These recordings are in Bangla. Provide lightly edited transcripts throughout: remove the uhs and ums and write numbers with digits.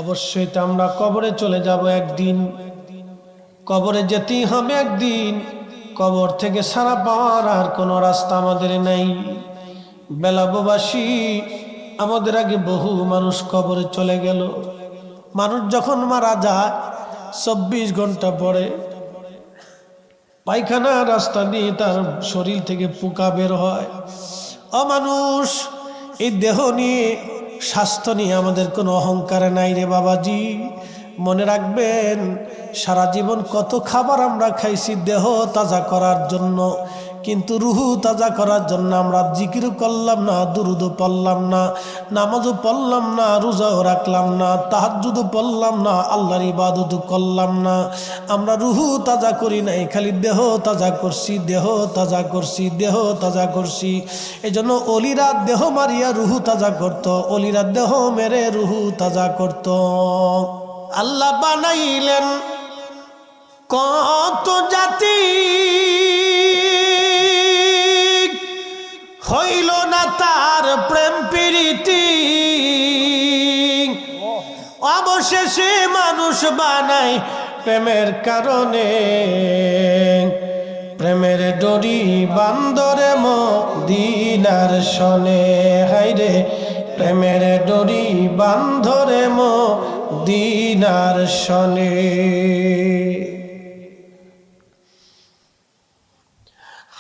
অবশ্যই তো আমরা কবরে চলে যাব একদিন, কবরে যেতেই হবে একদিন। কবর থেকে ছাড়া পাওয়ার আর কোনো রাস্তা আমাদের নাই। বেলাববাসী, আমাদের আগে বহু মানুষ কবরে চলে গেল। মানুষ যখন মারা যায় 24 ঘন্টা পরে পায়খানা রাস্তা দিয়ে তার শরীর থেকে পোকা বের হয়। মানুষ, এই দেহ নিয়ে, স্বাস্থ্য নিয়ে আমাদের কোনো অহংকার নাই রে বাবাজি। মনে রাখবেন, সারা জীবন কত খাবার আমরা খাইছি দেহ তাজা করার জন্য, কিন্তু রুহু তাজা করার জন্য আমরা জিকিরও করলাম না, দুরুদও পড়লাম না, নামাজও পড়লাম না, রোজাও রাখলাম না, তাহাজ্জুদও পড়লাম না, আল্লাহর ইবাদতও করলাম না। আমরা রুহু তাজা করি নাই, খালি দেহ তাজা করছি, দেহ তাজা করছি, দেহ তাজা করছি। এই জন্য অলিরা দেহ মারিয়া রুহু তাজা করত, অলিরা দেহ মেরে রুহু তাজা করত। আল্লাহ বানাইলেন কত জাতি, হইল না তার প্রেম প্রীতি, অবশেষে মানুষ বানায় প্রেমের কারণে। প্রেমের ডরি বান্দরে মদিনার শনে, হাইরে প্রেমের ডরি বান্ধরে মদিনার শনে।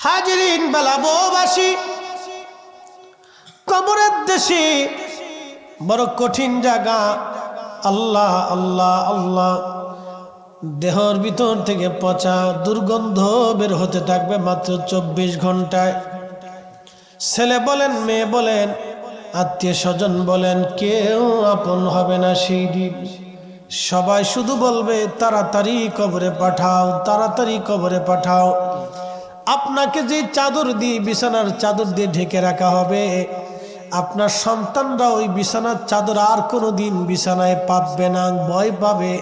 হাজরিন বেলাববাসী, কবরের দেশে বড় কঠিন জায়গা। আল্লাহ আল্লাহ আল্লাহ, দেহর ভিতর থেকে পচা দুর্গন্ধ বের হতে থাকবে মাত্র 24 ঘন্টায়। ছেলে বলেন, মেয়ে বলেন, আত্মীয় স্বজন বলেন, কেউ আপন হবে না সেই দিন। সবাই শুধু বলবে তাড়াতাড়ি কবরে পাঠাও, তাড়াতাড়ি কবরে পাঠাও। আপনাকে যে চাদর দিয়ে, বিছানার চাদর দিয়ে ঢেকে রাখা হবে, আপনার সন্তানরা ওই বিছানার চাদর আর কোনো দিন বিছানায় পাতবে না, ভয় পাবে।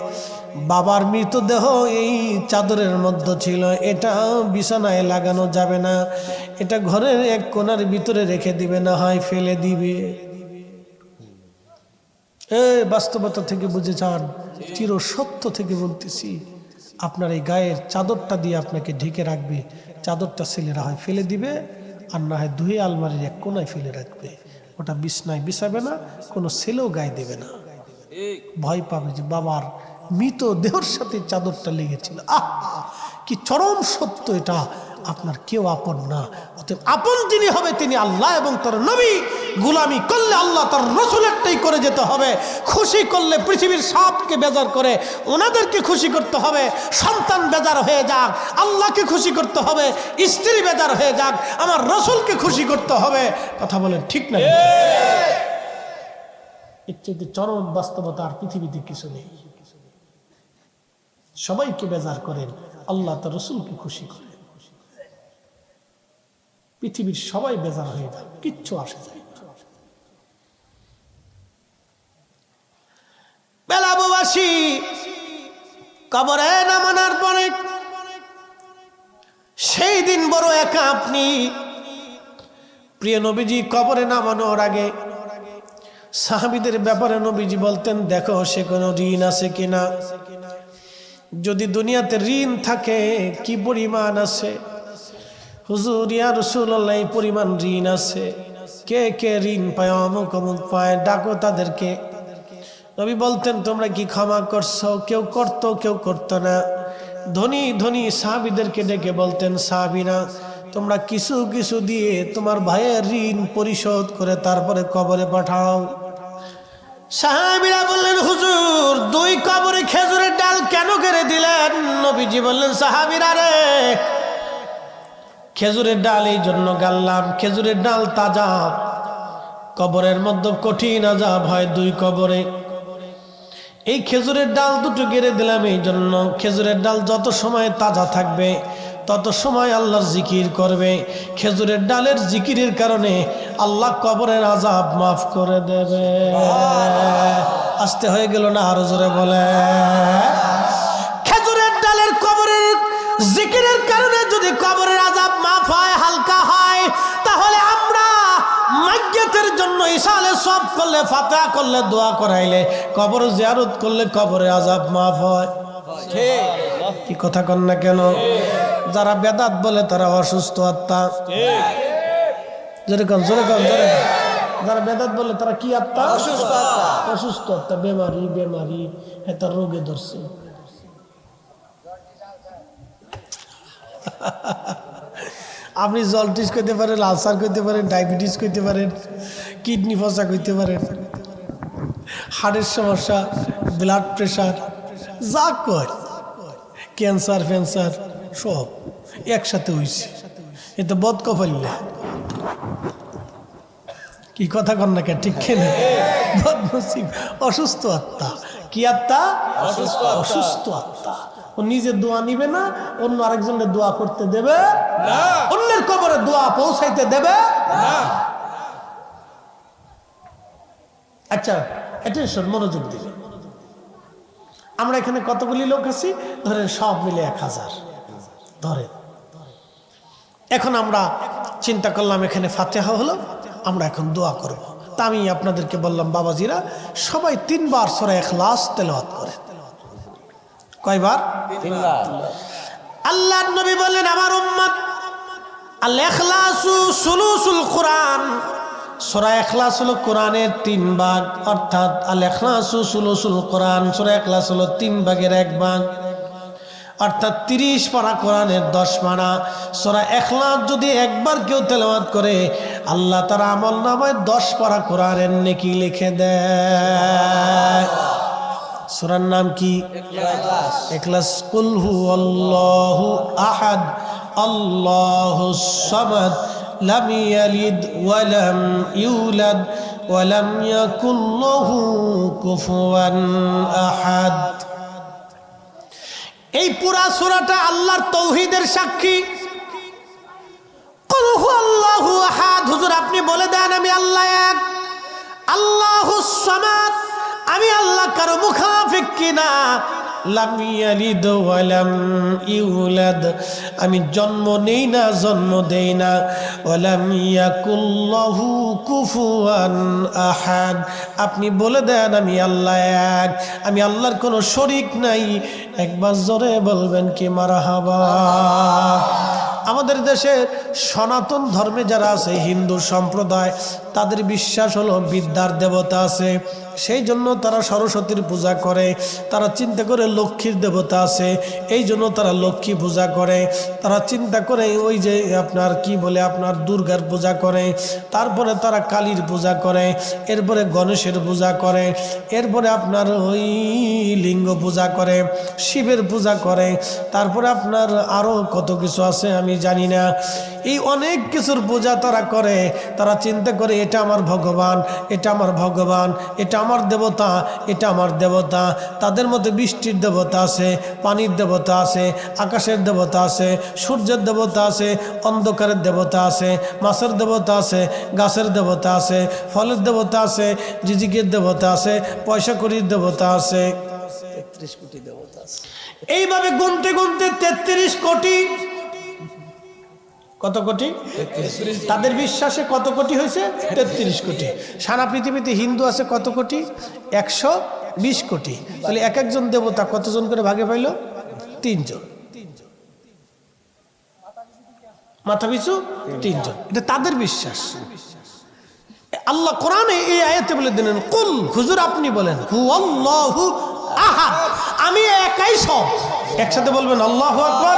বাবার মৃতদেহ এই চাদরের মধ্যে ছিল, এটা বিছানায় লাগানো যাবে না, এটা ঘরের এক কোণার ভিতরে রেখে দিবে, না হয় ফেলে দিবে। বাস্তবতা থেকে বুঝে যান, চির সত্য থেকে বলতেছি। আপনার এই গায়ের চাদরটা দিয়ে আপনাকে ঢেকে রাখবে, চাদরটা ছেলেরা হয় ফেলে দিবে, আর না হয় ধুয়ে আলমারির এক কোনায় ফেলে রাখবে। ওটা বিছনায় বিছাবে না, কোনো ছেলেও গায়ে দেবে না। ভয় পাবে যে বাবার মৃত দেহর সাথে চাদরটা লেগেছিল। কি চরম সত্য এটা। আপনার কেউ আপন না, অতএব আপন যিনি হবে তিনি আল্লাহ এবং তার নবী। গোলামি করলে আল্লাহ তার রসুলেরটাই করে যেতে হবে। খুশি করলে পৃথিবীর সবকে বেজার করে ওনাদেরকে খুশি করতে হবে। সন্তান বেজার হয়ে যাক, আল্লাহকে খুশি করতে হবে। স্ত্রী বেজার হয়ে যাক, আমার রসুলকে খুশি করতে হবে। কথা বলেন ঠিক না? এর চেয়ে চরম বাস্তবতা আর পৃথিবীতে কিছু নেই। সবাইকে বেজার করেন, আল্লাহ তার রসুলকে খুশি করেন। পৃথিবীর সবাই বেজার হয়ে যায়, কিচ্ছু আসে যায়। বেলাববাসী, কবরে নামানোর পরে সেই দিন বড় একা আপনি। প্রিয় নবীজি কবরে নামানোর আগে সাহাবীদের ব্যাপারে নবীজি বলতেন, দেখো সে কোনো ঋণ আছে কিনা। যদি দুনিয়াতে ঋণ থাকে কি পরিমাণ আছে। হুজুর ইয়া রাসূলুল্লাহ, এই পরিমাণ ঋণ আছে। কে কে ঋণ পায়? অমুক অমুক পায়, ডাকো তাদেরকে। নবী বলতেন, তোমরা কি ক্ষমা করছো? কেউ করতো, কেউ করতো না। ধনী ধনী সাহাবীদেরকে ডেকে বলতেন, সাহাবীরা তোমরা কিছু কিছু দিয়ে তোমার ভাইয়ের ঋণ পরিশোধ করে তারপরে কবরে পাঠাও। সাহাবীরা বললেন, হুজুর 2 কবরে খেজুরের ডাল কেন গেড়ে দিলেন? নবীজি বললেন, সাহাবীরা রে, খেজুরের ডাল এই জন্য গাললাম, খেজুরের ডাল তাজা। কবরের মধ্যে কঠিন আযাব হয় 2 কবরে। এই খেজুরের ডাল দুটো গেড়ে দিলাম এই জন্য, খেজুরের ডাল যত সময় তাজা থাকবে তত সময় আল্লাহর জিকির করবে। খেজুরের ডালের জিকিরের কারণে আল্লাহ কবরের আযাব মাফ করে দেবে। আসতে হয়ে গেল না? আরো জোরে বলে। খেজুরের ডালের কবরের জিকিরের কারণে যদি কবরের আযাব মাফ হয়, হালকা হয়, তাহলে আমরা মাফিরাতের জন্য ইসালে সব করলে, ফাতিহা করলে, দোয়া করাইলে, কবর জিয়ারত করলে কবরে আযাব মাফ হয়। ঠিক কি কথা কন না কেন? যারা বেদাত বলে তারা অসুস্থ আত্মা। ঠিক জোরে কন, জোরে কন, জোরে। যারা বেদাত বলে তারা কি আত্মা? অসুস্থ আত্মা। অসুস্থ আত্মা, বেমারি, বেমারি, এটা রোগে ধরছে। আপনি জলটিস করতে পারেন, আলসার করতে পারেন, ডায়াবেটিস করতে পারেন, কিডনি ফসা করতে পারেন, হার্টের সমস্যা, ব্লাড প্রেশার, যা কয়, ক্যান্সার ফ্যান্সার সব একসাথে হয়েছে। এ তো বদ কপাল্লা। কি কথা কন না কেন? ঠিক কেন? বদনসিব, অসুস্থ আত্মা। কি আত্মা? অসুস্থ আত্মা। ও নিজে দোয়া নিবে না, অন্য আরেকজনের দোয়া করতে দেবে না, অন্যের কবরে দোয়া পৌঁছাইতে দেবে না। আচ্ছা, অ্যাটেনশন, মনোযোগ দিবেন। আমরা এখানে কতগুলি লোক আছি? ধরেন সব মিলে 1000 ধরেন। এখন আমরা চিন্তা করলাম এখানে ফাতিহা হলো, আমরা এখন দোয়া করব। তা আমি আপনাদেরকে বললাম, বাবাজিরা সবাই 3 বার সূরা ইখলাস তেলাওয়াত করে। কয়বার? 3 বার। আল্লাহর নবী বলেন, আমার উম্মত আল ইখলাসু সুলুসুল কোরআন। সূরা ইখলাস হলো কোরআনের 3 ভাগ, অর্থাৎ আল ইখলাসু সুলুসুল কোরআন। সূরা ইখলাস হলো 3 ভাগের 1 ভাগ, অর্থাৎ 30 পারা কোরআনের 10 পারা। সূরা ইখলাস যদি একবার কেউ তেলাওয়াত করে, আল্লাহ তার আমলনামায় 10 পারা কোরআনের নেকি লিখে দেয়। সূরার নাম কি? ইখলাস। ইখলাস। কুল হুয়াল্লাহু আহাদ আল্লাহুস সামাদ লাম ইয়ালিদ ওয়া লাম ইউলাদ ওয়া লাম ইয়াকুল লাহু কুফুয়ান আহাদ। এই পুরা সূরাটা আল্লাহর তাওহীদের সাক্ষী। কুল হুয়াল্লাহু আহাদ, হুজুর আপনি বলে দেন আমি আল্লাহ এক। আল্লাহুস সামাদ, আমি আল্লাহ কারো মুখাফিক কিনা। লাম ইয়ালিদ ওয়া লাম ইউলাদ, আমি জন্ম নেই না, জন্ম দেই না। ওয়া লাম ইয়াকুল লাহু কুফুয়ান আহাদ, আপনি বলে দেন আমি আল্লাহ এক, আমি আল্লাহর কোনো শরীক নাই। একবার জোরে বলবেন কি মারহাবা। আমাদের দেশে সনাতন ধর্মে যারা আছে, হিন্দু সম্প্রদায়, তাদের বিশ্বাস হলো বিদ্যার দেবতা আছে, সেই জন্য তারা সরস্বতীর পূজা করে। তারা চিন্তা করে লক্ষ্মীর দেবতা আছে, এই জন্য তারা লক্ষ্মী পূজা করে। তারা চিন্তা করে ওই যে আপনার কি বলে, আপনার দুর্গার পূজা করে। তারপরে তারা কালীর পূজা করে, এরপরে গণেশের পূজা করে, এরপরে আপনার ওই লিঙ্গ পূজা করে, শিবের পূজা করে। তারপরে আপনার আরও কত কিছু আছে আমি জানি না। এই অনেক কিছুর পূজা তারা করে। তারা চিন্তা করে এটা আমার ভগবান, এটা আমার ভগবান, এটা আমার দেবতা, এটা আমার দেবতা। তাদের মধ্যে বৃষ্টির দেবতা আছে, পানির দেবতা আছে, আকাশের দেবতা আছে, সূর্যের দেবতা আছে, অন্ধকারের দেবতা আছে, মাছের দেবতা আছে, গাছের দেবতা আছে, ফলের দেবতা আছে, রিজিকের দেবতা আছে, পয়সা কড়ির দেবতা আছে, 33 কোটি দেবতা আছে। এইভাবে গুনতে গুনতে 33 কোটি। কত কোটি? তাদের বিশ্বাসে কত কোটি হয়েছে? 33 কোটি। সারা পৃথিবীতে হিন্দু আছে কত কোটি? 120 কোটি। তাহলে এক একজন দেবতা কতজন করে ভাগে পাইল? 3 জন। মাথা পিছু 3 জন। এটা তাদের বিশ্বাস। আল্লাহ কোরআনে এই আয়াতে বলে দিলেন, কুল, হুজুর আপনি বলেন, হুয়াল্লাহু আহাদ, আমি একাই সব। একসাথে বলবেন আল্লাহু আকবার।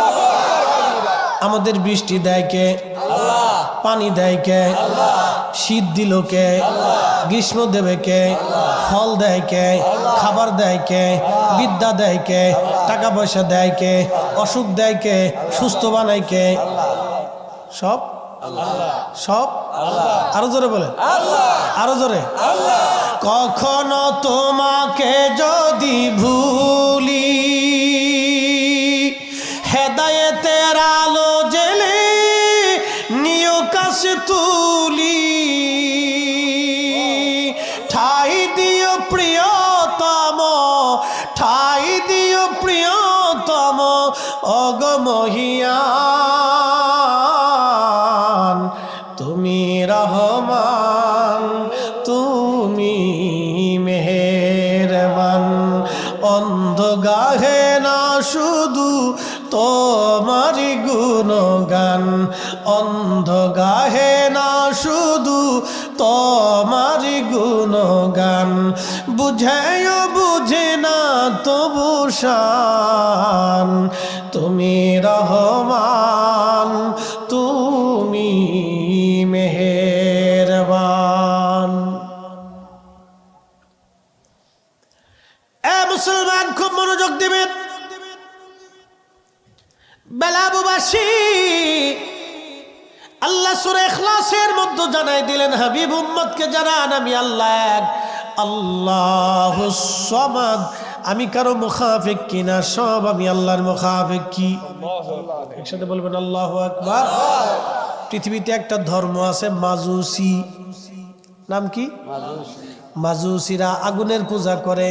আমাদের বৃষ্টি দেয় কে? আল্লাহ। পানি দেয় কে? আল্লাহ। শীত দিল কে? আল্লাহ। গ্রীষ্ম দেবে কে? আল্লাহ। ফল দেয় কে? আল্লাহ। খাবার দেয় কে? আল্লাহ। বিদ্যা দেয় কে? আল্লাহ। টাকা পয়সা দেয় কে? আল্লাহ। অসুখ দেয় কে? আল্লাহ। সুস্থ বানায় কে? আল্লাহ। সব আল্লাহ। সব আল্লাহ। আরো জোরে বলেন আল্লাহ। আরো জোরে আল্লাহ। কখনো তোমাকে যদি ভুলি, হেদায়েতের আলো জেলে নিয় কাছে তুলি, ঠাই দিও প্রিয়তম, ঠাই দিও প্রিয়তম, অগমহিয়ান তুমি রহমান, অন্ধ গাহে না শুধু তোমারি গুণগান, অন্ধ গাহে না শুধু তোমারি গুণগান, বুঝেও বুঝে না তবু শান, তুমি রহমান তুমি মেহেরবান। এ মুসলমান খুব মনোযোগ দিবেন। বেলাবুবাসী আল্লাহ সূরা ইখলাসের মধ্যে জানাই দিলেন, হাবিব উম্মতকে জানান আমি আল্লাহ এক, আল্লাহুস সামাদ। আমি কারো মুখাফিক কিনা, সব আমি আল্লাহর মুখাফিক। কি একসাথে বলবেন আল্লাহু আকবার। পৃথিবীতে একটা ধর্ম আছে মাজুসি, নাম কি? মাজুসিরা আগুনের পূজা করে।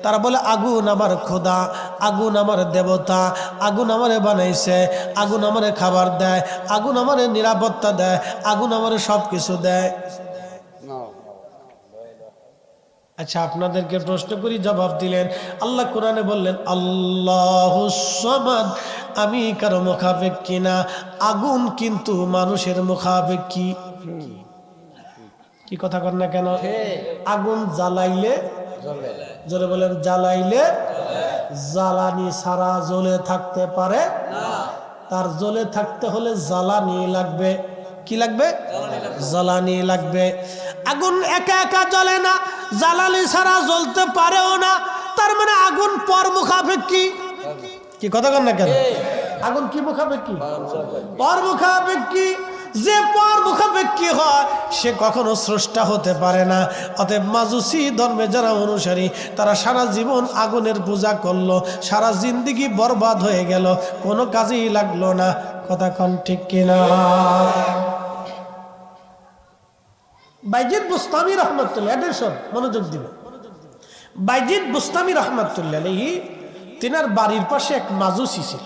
তারা বলে আগুন আমার খোদা, আগুন আমার দেবতা, আগুন আমারে বানাইছে, আগুন আমারে খাবার দেয়, আগুন আমারে নিরাপত্তা দেয়, আগুন আমারে সব কিছু দেয়। আচ্ছা, আপনাদেরকে প্রশ্ন করি, জবাব দিলেন। আল্লাহ কোরআনে বললেন আল্লাহুস সামাদ, আমি কারো মুখাফিক কিনা। আগুন কিন্তু মানুষের মুখাফিক। কি কি কথা কর না কেন? আগুন জ্বালাইলে, জোরে বলেন, জ্বালাইলে জ্বালানি ছাড়া জ্বলে থাকতে পারে না। তার জ্বলে থাকতে হলে জ্বালানি লাগবে। কি লাগবে? জ্বালানি লাগবে। আগুন একা একা জ্বলে না, জ্বালানি ছাড়া জ্বলতে পারেও না। তার মানে আগুন পর মুখাফিক। কি কথা কর না কেন? আগুন কি মুখাফিক? পর মুখাফিক। যে পর মুখাপেক্ষী হয় সে কখনো স্রষ্টা হতে পারে না। অতএব মাজুসি ধর্মে যারা অনুসারী, তারা সারা জীবন আগুনের পূজা করলো, সারা জিন্দেগি বরবাদ হয়ে গেল, কোনো কাজেই লাগলো না। কথা কোন ঠিক কিনা? বাইজিদ বুস্তামি রহমাতুল্লাহ, এটেনশন, মনোযোগ দিবে। বাইজিদ বুস্তামি রহমাতুল্লাহ আলাইহি, তিনার বাড়ির পাশে এক মাজুসি ছিল,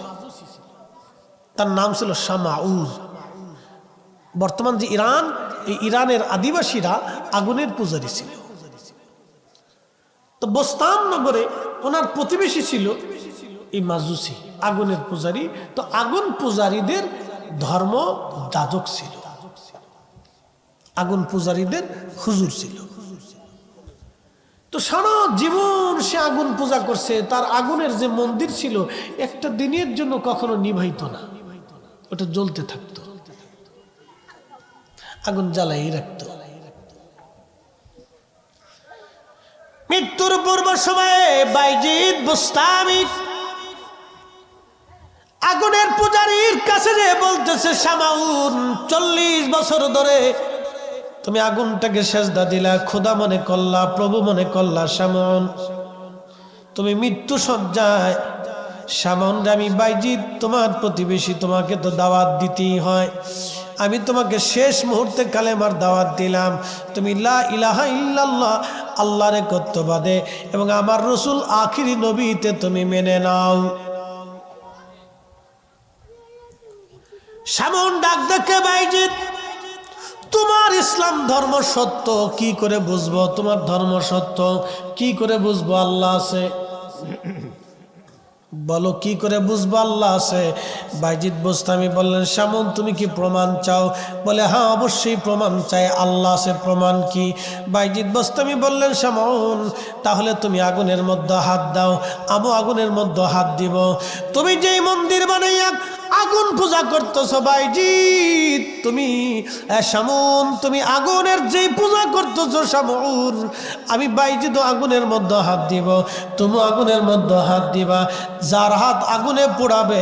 তার নাম ছিল শামাউল। বর্তমান যে ইরান, এই ইরানের আদিবাসীরা আগুনের পূজারী ছিল। তো বোস্তান নগরে ওনার প্রতিবেশী ছিল এই মাজুসি, আগুনের পূজারী। তো আগুন পূজারীদের ধর্ম যাজক ছিল, আগুন পূজারীদের হুজুর ছিল। তো সারা জীবন সে আগুন পূজা করছে। তার আগুনের যে মন্দির ছিল, একটা দিনের জন্য কখনো নিভাইত না, ওটা জ্বলতে থাকতো, আগুন জ্বালাই রাখত। মৃত্যুর পূর্ব সময়ে বাইজিদ বুস্তামি আগুনের পূজারীর কাছে যে বলতেছে, শামাউন, 40 বছর ধরে তুমি আগুনটাকে সেজদা দিলা, খোদা মনে করলা, প্রভু মনে করলা। শামাউন, তুমি মৃত্যু সজ্জায়। শামাউন, আমি বাইজিদ তোমার প্রতিবেশী, তোমাকে তো দাওয়াত দিতেই হয়। আমি তোমাকে শেষ মুহূর্তে কালেমার দাওয়াত দিলাম, তুমি লা ইলাহা ইল্লাল্লাহ, আল্লাহর একত্ববাদে এবং আমার রসুল আখিরি নবীতে তুমি মেনে নাও। শামাউন ডাক দেখে, বাইজিদ, তোমার ইসলাম ধর্ম সত্য কি করে বুঝবো? তোমার ধর্ম সত্য কি করে বুঝবো আল্লাহ আছে? বলো কি করে বুঝবো আল্লাহ আছে? বাইজিদ বুস্তামি বললেন, শামাউন, তুমি কি প্রমাণ চাও? বলে, হ্যাঁ, অবশ্যই প্রমাণ চাই, আল্লাহ আছে। প্রমাণ কি? বাইজিদ বুস্তামি বললেন, শামাউন, তাহলে তুমি আগুনের মধ্যে হাত দাও, আমি আগুনের মধ্যে হাত দিব। তুমি যেই মন্দির বানাইয়া আগুন পূজা করতেছ বাইজিদ, তুমি শামাউন, তুমি আগুনের যেই পূজা করতেছ শামাউন, আমি বাইজিদ আগুনের মধ্যে হাত দিব, তুমি আগুনের মধ্যে হাত দিবা। যার হাত আগুনে পোড়াবে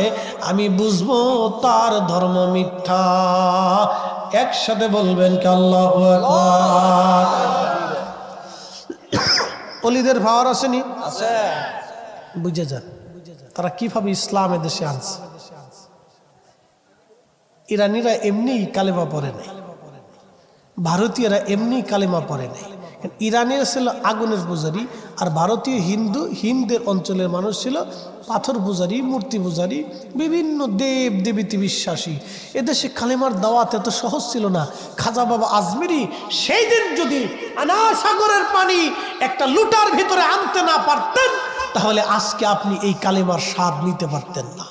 আমি বুঝবো তার ধর্ম মিথ্যা। একসাথে বলবেন কি আল্লাহু আকবার। ওলিদের পাওয়ার আসেনি? আছে। বুঝে যান তারা কিভাবে ইসলাম দেশে আনছে। ইরানিরা এমনি কালেমা পড়ে নাই, ভারতীয়রা এমনি কালেমা পড়ে নাই। ইরানের ছিল আগুনের পূজারী, আর ভারতীয় হিন্দের অঞ্চলের মানুষ ছিল পাথর পূজারী, মূর্তি পূজারী, বিভিন্ন দেব দেবীতে বিশ্বাসী। এদেশে কালেমার দাওয়াত এত সহজ ছিল না। খাজা বাবা আজমিরি সেই দিন যদি আনা সাগরের পানি একটা লুটার ভিতরে আনতে না পারতেন, তাহলে আজকে আপনি এই কালেমার স্বাদ নিতে পারতেন না।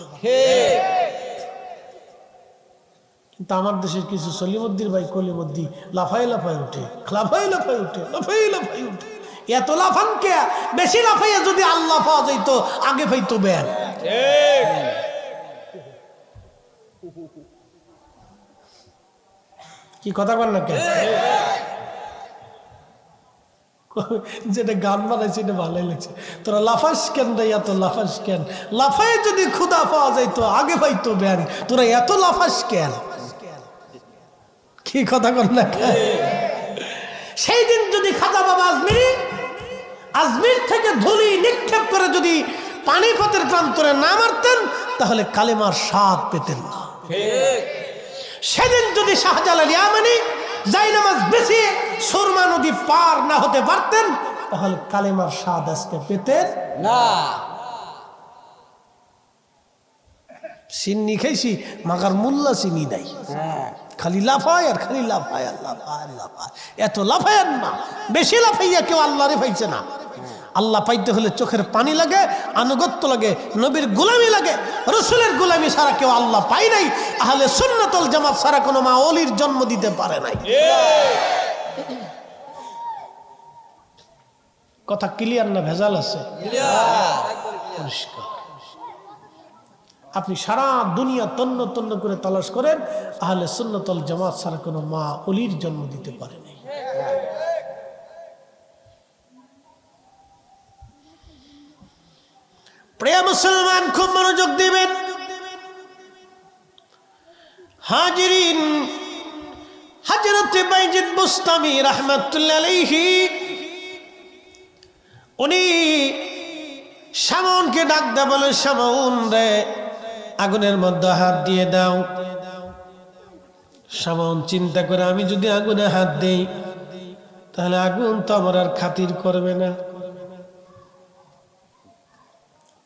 কিন্তু আমার দেশের কিছু সলিমুদ্দির ভাই কলিমুদ্দি লাফাই লাফাই উঠে, লাফাই লাফাই উঠে, লাফাই লাফাই উঠে। এত লাফান কে? বেশি লাফাইয়া যদি আল্লাহ পাওয়া যাইতো আগে পাইতো ব্যান। কি কথা বল না কেন? যেটা গান বানাইছে এটা ভালোই লাগছে। তোরা লাফাস কেন রে, এত লাফাস কেন? লাফাই যদি খুদা পাওয়া যাইতো আগে পাইতো ব্যান, তোরা এত লাফাস কেন? কি কথা বল না কেন? সেই দিন যদি খাজা বাবা আজমির থেকে ধুলি নিক্ষেপ করে যদি পানিপথের প্রান্তরে না মারতেন তাহলে কালেমার স্বাদ পেতেন না। সেদিন যদি শাহজালাল ইয়ামানি জায়নামাজ বেশি সুরমা নদী পার না হতে পারতেন তাহলে কালেমার স্বাদ আজকে পেতেন না। চিনি খাইছি মাগার মোল্লা চিনি নাই, খালি লাফায় আর খালি লাফায় আর লাফায় আর লাফায়। এত লাফায়েন না, বেশি লাফাইয়া কেউ আল্লাহরে পাইছে না। আল্লাহ পাইতে হলে চোখের পানি লাগে, আনুগত্য লাগে, নবীর গোলামি লাগে। রসুলের গোলামি ছাড়া কেউ আল্লাহ পাই নাই। আহলে সুন্নাত ওয়াল জামাত ছাড়া কোনো মা ওলির জন্ম দিতে পারে নাই। কথা ক্লিয়ার না ভেজাল আছে? পরিষ্কার। আপনি সারা দুনিয়া তন্ন তন্ন করে তালাশ করেন, আহলে সুন্নাত ওয়াল জামাত ছাড়া কোনো মা ওলির জন্ম দিতে পারে নাই। প্রিয় মুসলমান, খুব মনোযোগ দিবেন। হাজিরিন, হযরত বাইজিদ বুস্তামি রাহমাতুল্লাহ আলাইহি উনি শামউনকে ডাক দে, বলে শামউন রে, আগুনের মধ্যে হাত দিয়ে দাও। শামউন চিন্তা করে, আমি যদি আগুনে হাত দেই তাহলে আগুন তো আমার আর খাতির করবে না।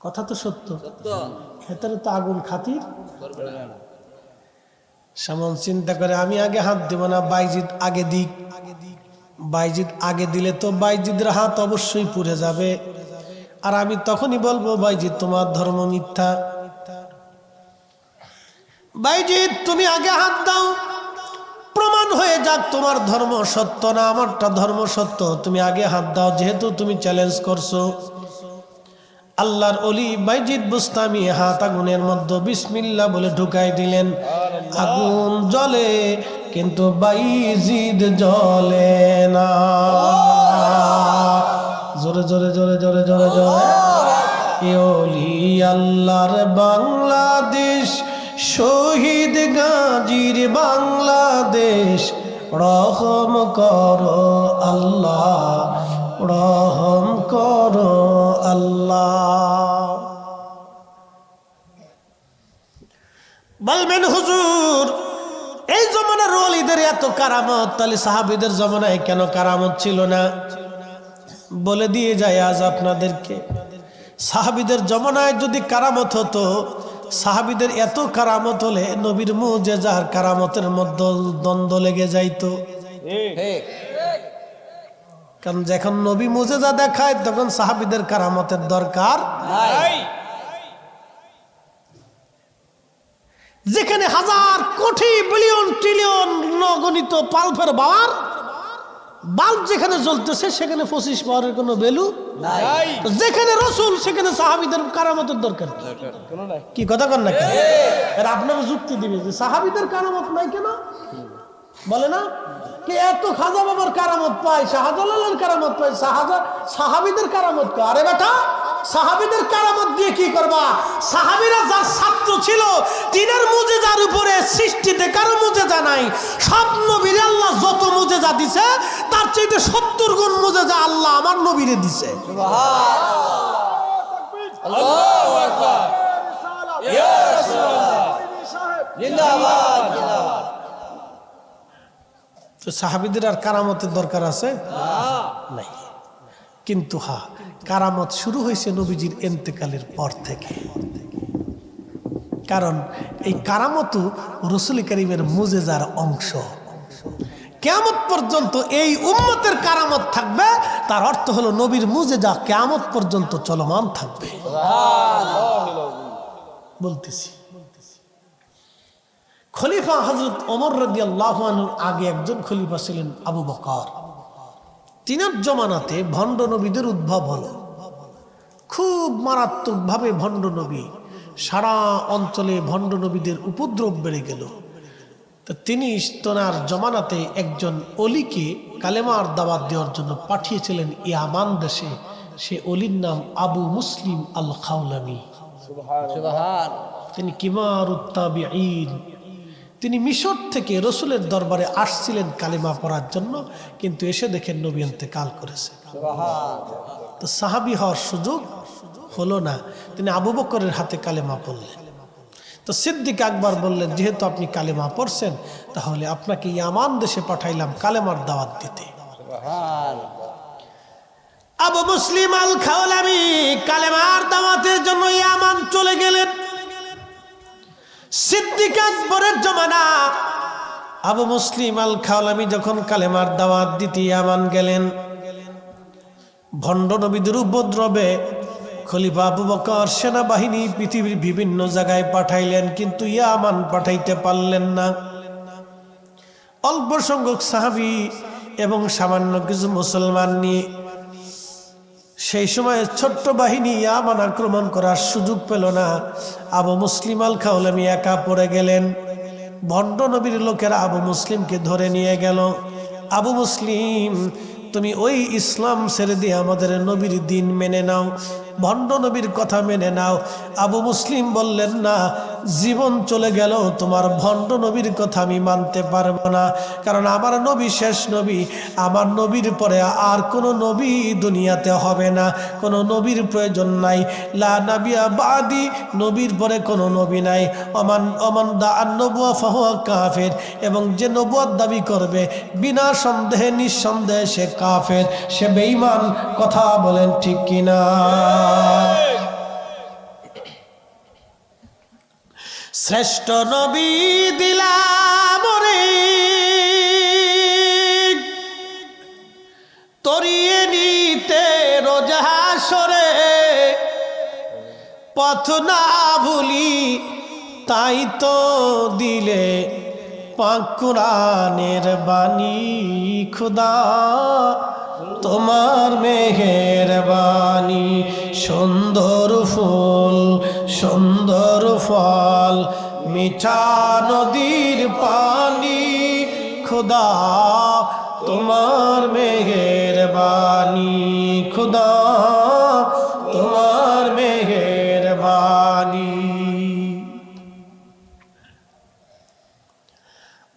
কথা তো সত্য, ভেতরে তো আগুন খাতির করবে না। শামউন চিন্তা করে, আমি আগে হাত দেব না, বাইজিদ আগে দিক। বাইজিদ আগে দিলে তো বাইজিদের হাত অবশ্যই পুড়ে যাবে, আর আমি তখনই বলবো বাইজিদ তোমার ধর্ম মিথ্যা। বাইজিদ তুমি আগে হাত দাও, প্রমাণ হয়ে যাক তোমার ধর্ম সত্য না আমারটা ধর্ম সত্য। তুমি আগে হাত দাও, যেহেতু তুমি চ্যালেঞ্জ করছো। আল্লাহর ওলি বাইজিদ বুস্তামি হাত আগুনের মধ্যে বিসমিল্লাহ বলে ঢুকাই দিলেন। আগুন জ্বলে কিন্তু বাইজিদ জ্বলে না। জোরে জোরে জোরে জোরে জোরে জোরে। এ ওলি আল্লাহর বাংলাদেশ, শহীদ গাজীর বাংলাদেশ, রহম করো আল্লাহ, রহম করো আল্লাহ। বলবেন হুজুর এই জমানার ওলিদের এত কারামত, তাহলে সাহাবীদের জমানায় কেন কারামত ছিল না? বলে দিয়ে যায় আজ আপনাদেরকে। সাহাবীদের জমানায় যদি কারামত হতো, সাহাবীদের এত কারামত হলে নবীর মুজিজার কারামতের মধ্যে দ্বন্দ্ব লেগে যাইতো। কারণ যখন নবী মুজিজা দেখায় তখন সাহাবীদের কারামতের দরকার নাই। যেখানে হাজার কোটি বিলিয়ন ট্রিলিয়ন গণিত পাল্পের পাওয়ার বাল্ব যেখানে জ্বলতেছে সেখানে 25 পাওয়ারের কোনো ভ্যালু নাই। যেখানে রসুল সেখানে সাহাবীদের কারামতের দরকার কি? কথা কন না কেন? আর আপনারা যুক্তি দিবে যে সাহাবীদের কারামত নাই কেন? বলে না কে এত খাজা বাবার কারামত পায়, শাহজালালের কারামত পায়, সাহাবীদের কারামত কয়? আরে বেটা, সাহাবীদের কারামত দিয়ে কি করবা? সাহাবীরা যার ছাত্র ছিল তিনার মুজিজার উপরে সৃষ্টিতে কারো মুজিজা নাই। সব নবীর আল্লাহ যত মুজিজা দিছে তার চাইতে 70 গুণ মুজিজা আল্লাহ আমার নবীরে দিছে। সুবহানাল্লাহ, আল্লাহু আকবার, ইয়া রাসূলুল্লাহ, জিন্দাবাদ জিন্দাবাদ। তো সাহাবীদের আর কারামতের দরকার আছে নাই। কিন্তু হ্যাঁ, কারামত শুরু হয়েছে নবীজির ইন্তেকালের পর থেকে। কারণ এই কারামতও রাসূল কারীমের মুজিজার অংশ। কিয়ামত পর্যন্ত এই উম্মতের কারামত থাকবে, তার অর্থ হলো নবীর মুজিজা কিয়ামত পর্যন্ত চলমান থাকবে। বলতেছি খলিফা হযরত ওমর রাদিয়াল্লাহু আনহুর আগে একজন খলিফা ছিলেন আবু বকর। তিনার জমানাতে ভণ্ড নবীদের উদ্ভব হলো, খুব মারাত্মকভাবে ভণ্ড নবী, সারা অঞ্চলে ভণ্ড নবীদের উপদ্রব বেড়ে গেল। তো তিনি তোনার জমানাতে একজন অলিকে কালেমার দাওয়াত দেওয়ার জন্য পাঠিয়েছিলেন ইয়ামান দেশে। সে অলির নাম আবু মুসলিম আল খাওলামি। তিনি কিবারুত তাবিঈন। তিনি মিশর থেকে রসুলের দরবারে আসছিলেন কালেমা পড়ার জন্য, কিন্তু এসে দেখেন নবী ইন্তেকাল করেছে। তো সাহাবী হওয়ার সুযোগ হলো না, তিনি আবু বকরের হাতে কালেমা পড়লেন। তো সিদ্দিক আকবর বললেন, যেহেতু আপনি কালেমা পড়ছেন, তাহলে আপনাকে ইয়ামান দেশে পাঠাইলাম কালেমার দাওয়াত দিতে। আবু মুসলিম আল খাওলামি কালেমার দাওয়াতের জন্য ইয়ামান চলে গেলেন। সিদ্দিক আকবরের জমানা, আবু মুসলিম আল খাওলামি যখন কালেমার দাওয়াত দিতে ইয়ামান গেলেন, ভণ্ড নবীদের উপদ্রবে খলিফা আবু বকর সেনাবাহিনী পৃথিবীর বিভিন্ন জায়গায় পাঠাইলেন, কিন্তু ইয়ামান পাঠাইতে পারলেন না। অল্প সংখ্যক সাহাবী এবং সামান্য কিছু মুসলমান নিয়ে সেই সময় ছোট্ট বাহিনী ইয়ামান আক্রমণ করার সুযোগ পেল না। আবু মুসলিম আল খাওলামি একা পড়ে গেলেন। ভণ্ড নবীর লোকেরা আবু মুসলিমকে ধরে নিয়ে গেল। আবু মুসলিম, তুমি ওই ইসলাম ছেড়ে দিয়ে আমাদের নবীর দিন মেনে নাও, ভণ্ড নবীর কথা মেনে নাও। আবু মুসলিম বললেন, না, জীবন চলে গেল তোমার ভণ্ড নবীর কথা আমি মানতে পারবো না, কারণ আমার নবী শেষ নবী। আমার নবীর পরে আর কোনো নবী দুনিয়াতে হবে না, কোনো নবীর প্রয়োজন নাই। লা নাবিয়া বাদি, নবীর পরে কোনো নবী নাই। অমান দা আন-নবুয়া ফাহুয়া কাফের, এবং যে নবুয়ত দাবি করবে বিনা সন্দেহে নিঃসন্দেহে সে কাফের, সে বেঈমান। কথা বলেন ঠিক কিনা? শ্রেষ্ঠ নবী দিলাম রে, তরিয়ে নিতে রোজা হাসরে, পথ না ভুলি তাই তো দিলে পাক কুরআনের বাণী। খুদা তোমার মেহেরবানি, সুন্দর ফুল সুন্দর ফল, মিঠা নদীর পানি। খুদা তোমার মেহেরবানি, খুদা তোমার মেহেরবানি।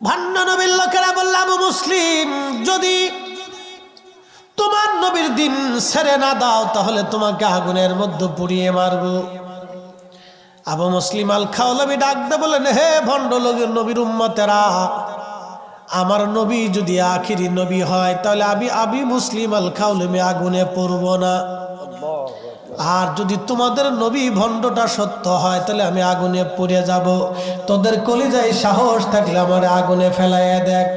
ভণ্ড নবীর লোকেরা বলল, আবু মুসলিম, যদি তোমার নবীর দিন ছেড়ে না দাও তাহলে তোমাকে আগুনের মধ্যে পুড়িয়ে মারবো। আবু মুসলিম আল খাওলামি ডাক দিয়ে বলেন, হে ভণ্ড লোকের নবীর উম্মতেরা, আমার নবী যদি আখিরি নবী হয় তাহলে আবি মুসলিম আল খাওলামি আগুনে পড়ব না। আর যদি তোমাদের নবী ভণ্ডটা সত্য হয় তাহলে আমি আগুনে পুড়ে যাব। তোদের কলিজায় সাহস থাকলে আমার আগুনে ফেলাইয়া দেখ।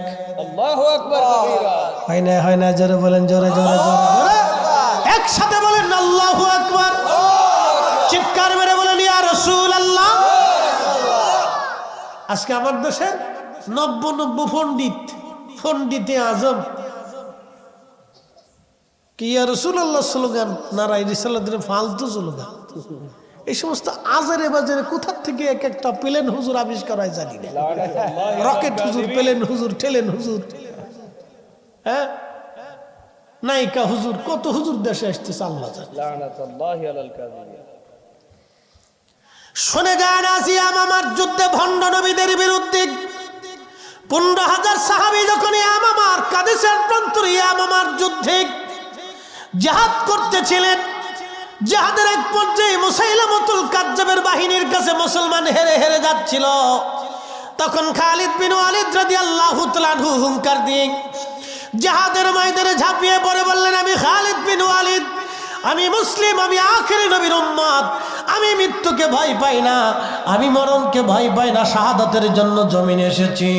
আল্লাহু আকবার কাবীরা। হয় না জোরে বলেন, জোরে জোরে জোরে একসাথে বলেন আল্লাহু আকবার। চিৎকার মেরে বলেন ইয়া রাসূলুল্লাহ। আজকে আমার দেশের ৯০ পণ্ডিতে আজম কি ইয়া রাসূলুল্লাহ স্লোগান, নারায়ে রিসালাতের ফালতু স্লোগান। এই সমস্ত আজারে বাজারে কোথা থেকে এক একটা প্লেন হুজুর আবিষ্কার হয় জানি না। রকেট হুজুর, প্লেন হুজুর, ঠেলেন হুজুর, হ্যাঁ, নায়িকা হুজুর, কত হুজুর দেশে আসতেছে আল্লাহ জানে। শুনে যান, আসিয়াম আমার যুদ্ধে ভণ্ড নবীদের বিরুদ্ধে ১৫,০০০ সাহাবী যখন ইয়ামামার কাদেশের প্রান্তরে ইয়ামামার যুদ্ধে জিহাদ করতেছিলেন, জিহাদের এক পর্যায়ে মুসাইলামাতুল কাজ্জাবের বাহিনীর কাছে মুসলমান হেরে হেরে যাচ্ছিল। তখন খালিদ বিন ওয়ালিদ রাদিয়াল্লাহু তাআলা আনহু হুঙ্কার দিয়ে জিহাদের ময়দানে ঝাঁপিয়ে পড়ে বললেন, আমি খালিদ বিন ওয়ালিদ, আমি মুসলিম, আমি আখিরি নবীর উম্মত, আমি মৃত্যুকে ভয় পাই না, আমি মরণকে ভয় পাই না, শাহাদাতের জন্য জমিনে এসেছি।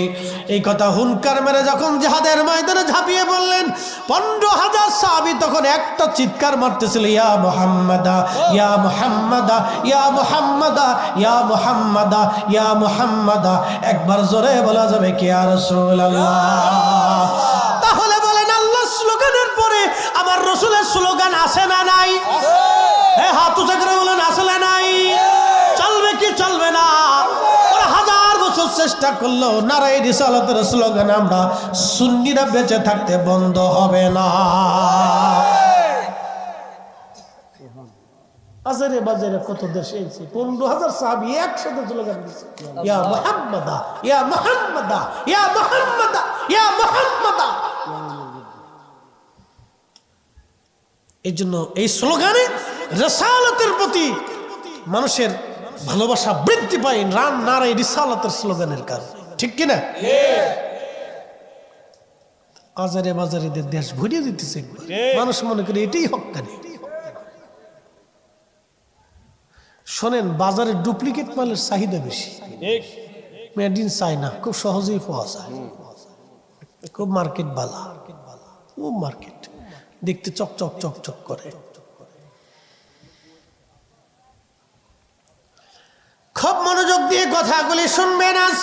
এই কথা হুনকার মেরে যখন জিহাদের ময়দানে ঝাঁপিয়ে বললেন, 15,000 সাহাবী তখন একটা চিৎকার মারতেছিল, ইয়া মুহাম্মাদা ইয়া মুহাম্মাদা ইয়া মুহাম্মাদা ইয়া মুহাম্মাদা ইয়া মুহাম্মাদা। একবার জোরে বলা যাবে কি ইয়া রাসূলুল্লাহ? তাহলে বলেন, আল্লাহর স্লোগানের পরে আমার রাসূলের স্লোগান আছে না নাই? হ্যাঁ, হাত উঁচা করে বলেন আছে না নাই? চলবে কি চলবে না? ওরা 1000 বছর চেষ্টা করলো, নারায়ে রিসালাতের স্লোগান আমরা সুন্নিরা বেঁচে থাকতে বন্ধ হবে না। আজারে বাজারে কত দেশে এসেছে, 15,000 সাহাবী একসাথে স্লোগান দিচ্ছে, ইয়া মুহাম্মাদা ইয়া মুহাম্মাদা ইয়া মুহাম্মাদা ইয়া মুহাম্মাদা। এই জন্য এই স্লোগানে রিসালাতের প্রতি মানুষের ভালোবাসা বৃদ্ধি পায়, নারায়ে রিসালাতের স্লোগানের কারণে, ঠিক কিনা? আজারে বাজারে দেশ ভরিয়ে দিতেছে, মানুষ মনে করে এটাই হক্কানি। শোনেন, বাজারে ডুপ্লিকেট মালের চাহিদা বেশি, মেড ইন চায়না খুব সহজেই পাওয়া যায়, খুব মার্কেট বালা, খুব মার্কেট দেখতে চকচক চকচক করে। খুব মনোযোগ দিয়ে কথাগুলি শুনবেন। আজ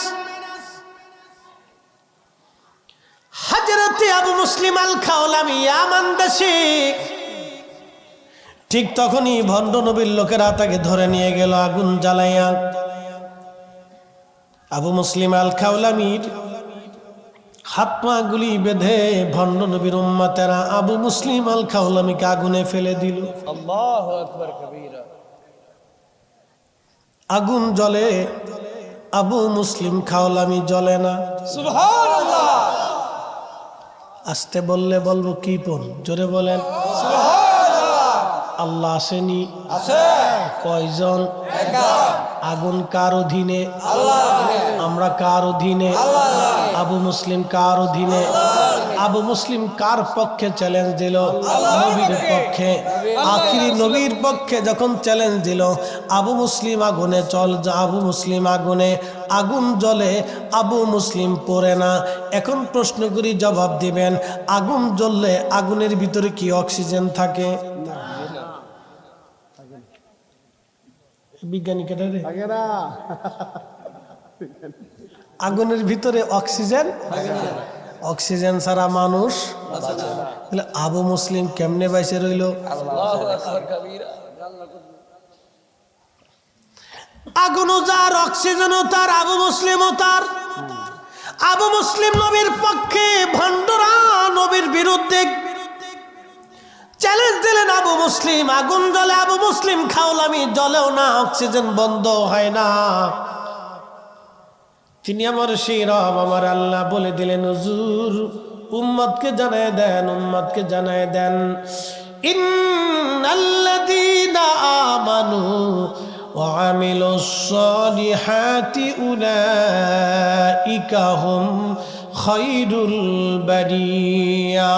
হযরত আবু মুসলিম আল খাওলামি ইয়ামান দেশে, ঠিক তখনই ভণ্ড নবীর লোকেরা তাকে ধরে নিয়ে গেল আগুন জ্বালাইয়া। আবু মুসলিম আল খাওলামির হাত পা গুলি বেঁধে ভণ্ড নবীর উম্মতেরা আবু মুসলিম আল খাওলামিকে আগুনে ফেলে দিল। আল্লাহু আকবার কবীরা। আগুন জ্বলে, আবু মুসলিম খাওলামি জ্বলে না। সুবহানাল্লাহ। আস্তে বললে বলবো কি পন, জোরে বলেন। আল্লাহ আসেনি? আছে। কয়জন? একা। আগুন কার অধীনে? আল্লাহ। আমরা কার অধীনে? আল্লাহ। আবু মুসলিম কার অধীনে? আবু মুসলিম কার পক্ষে চ্যালেঞ্জ দিল? নবীর পক্ষে। আখিরি নবীর পক্ষে যখন চ্যালেঞ্জ দিল, আবু মুসলিম আগুনে আবু মুসলিম আগুনে, আগুন জ্বলে, আবু মুসলিম পড়ে না। এখন প্রশ্ন করি, জবাব দিবেন, আগুন জ্বললে আগুনের ভিতরে কি অক্সিজেন থাকে? বিজ্ঞানী কেটে রে, আগুনের ভিতরে অক্সিজেন, অক্সিজেন ছাড়া মানুষ। আবু মুসলিম কেমনে বাইসে রইল? আল্লাহু আকবার কবীরা। আগুনও যার, অক্সিজেনও তার, আবু মুসলিমও তার। আবু মুসলিম নবীর পক্ষে, ভণ্ডরা নবীর বিরুদ্ধে চ্যালেঞ্জ দিলেন আবু মুসলিম। আগুন জ্বলে, আবু মুসলিম খাওলামি জ্বলেও না, অক্সিজেন বন্ধ হয় না। তিনি আমার সেই রব, আমার আল্লাহ বলে দিলেন, হুজুর উম্মতকে জানায় দেন, উম্মতকে জানায় দেন, ইন্নাল্লাযীনা আমানু ওয়া আমিলুস সালিহাতি উলাইকা হুম খায়রুল বারিয়া।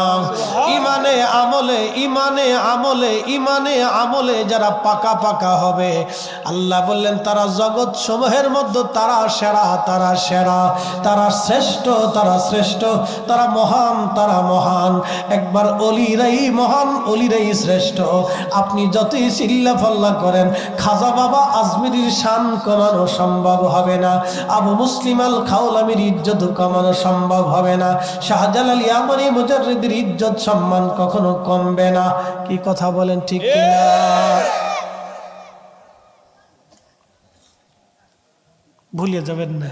ইমানে আমলে, ইমানে আমলে, ইমানে আমলে যারা পাকা পাকা হবে, আল্লাহ বললেন তারা জগৎ সমূহের মধ্যে তারা সেরা, তারা সেরা, তারা শ্রেষ্ঠ, তারা শ্রেষ্ঠ, তারা মহান, তারা মহান। একবার অলিরাই মহান, অলিরাই শ্রেষ্ঠ। আপনি যতই চিল্লা ফাল্লা করেন, খাজা বাবা আজমিরির শান কমানো সম্ভব হবে না, আবু মুসলিম আল খাওলামির ইজ্জত কমানো সম্ভব হবে না, শাহজালাল ইয়ামানি মুজাররিদের ইজ্জত সম্মান কখনো কমবে না। কি কথা বলেন, ঠিক কিনা? ভুলিয়ে যাবেন না,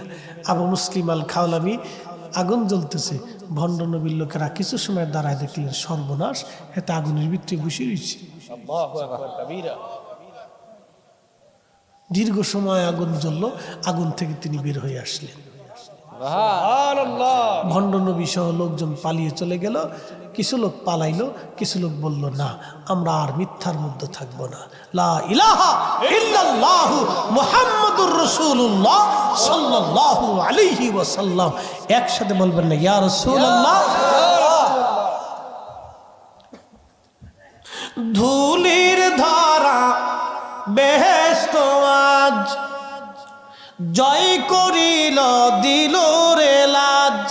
আবু মুসলিম আল খাওলামি আগুন জ্বলতেছে, ভণ্ড নবীর লোকেরা কিছু সময় দাঁড়ায় দেখলেন সর্বনাশ, এতে আগুনের ভিতরে বসে রয়েছে। আল্লাহু আকবার কবীরা। দীর্ঘ সময় আগুন জ্বলল, আগুন থেকে তিনি বের হয়ে আসলেন। সুবহানাল্লাহ। ভণ্ড নবী সহ লোকজন পালিয়ে চলে গেল। কিছু লোক পালাইলো, কিছু লোক বলল না, আমরা আর মিথ্যার মধ্যে থাকবো না, লা ইলাহা ইল্লাল্লাহু মুহাম্মাদুর রাসূলুল্লাহ সাল্লাল্লাহু আলাইহি ওয়াসাল্লাম। একসাথে বলবেন না, ইয়া রাসূলুল্লাহ। ধুলির ধারা বেহেশত বেহেশত আজ জয় করিল দিল রে লাজ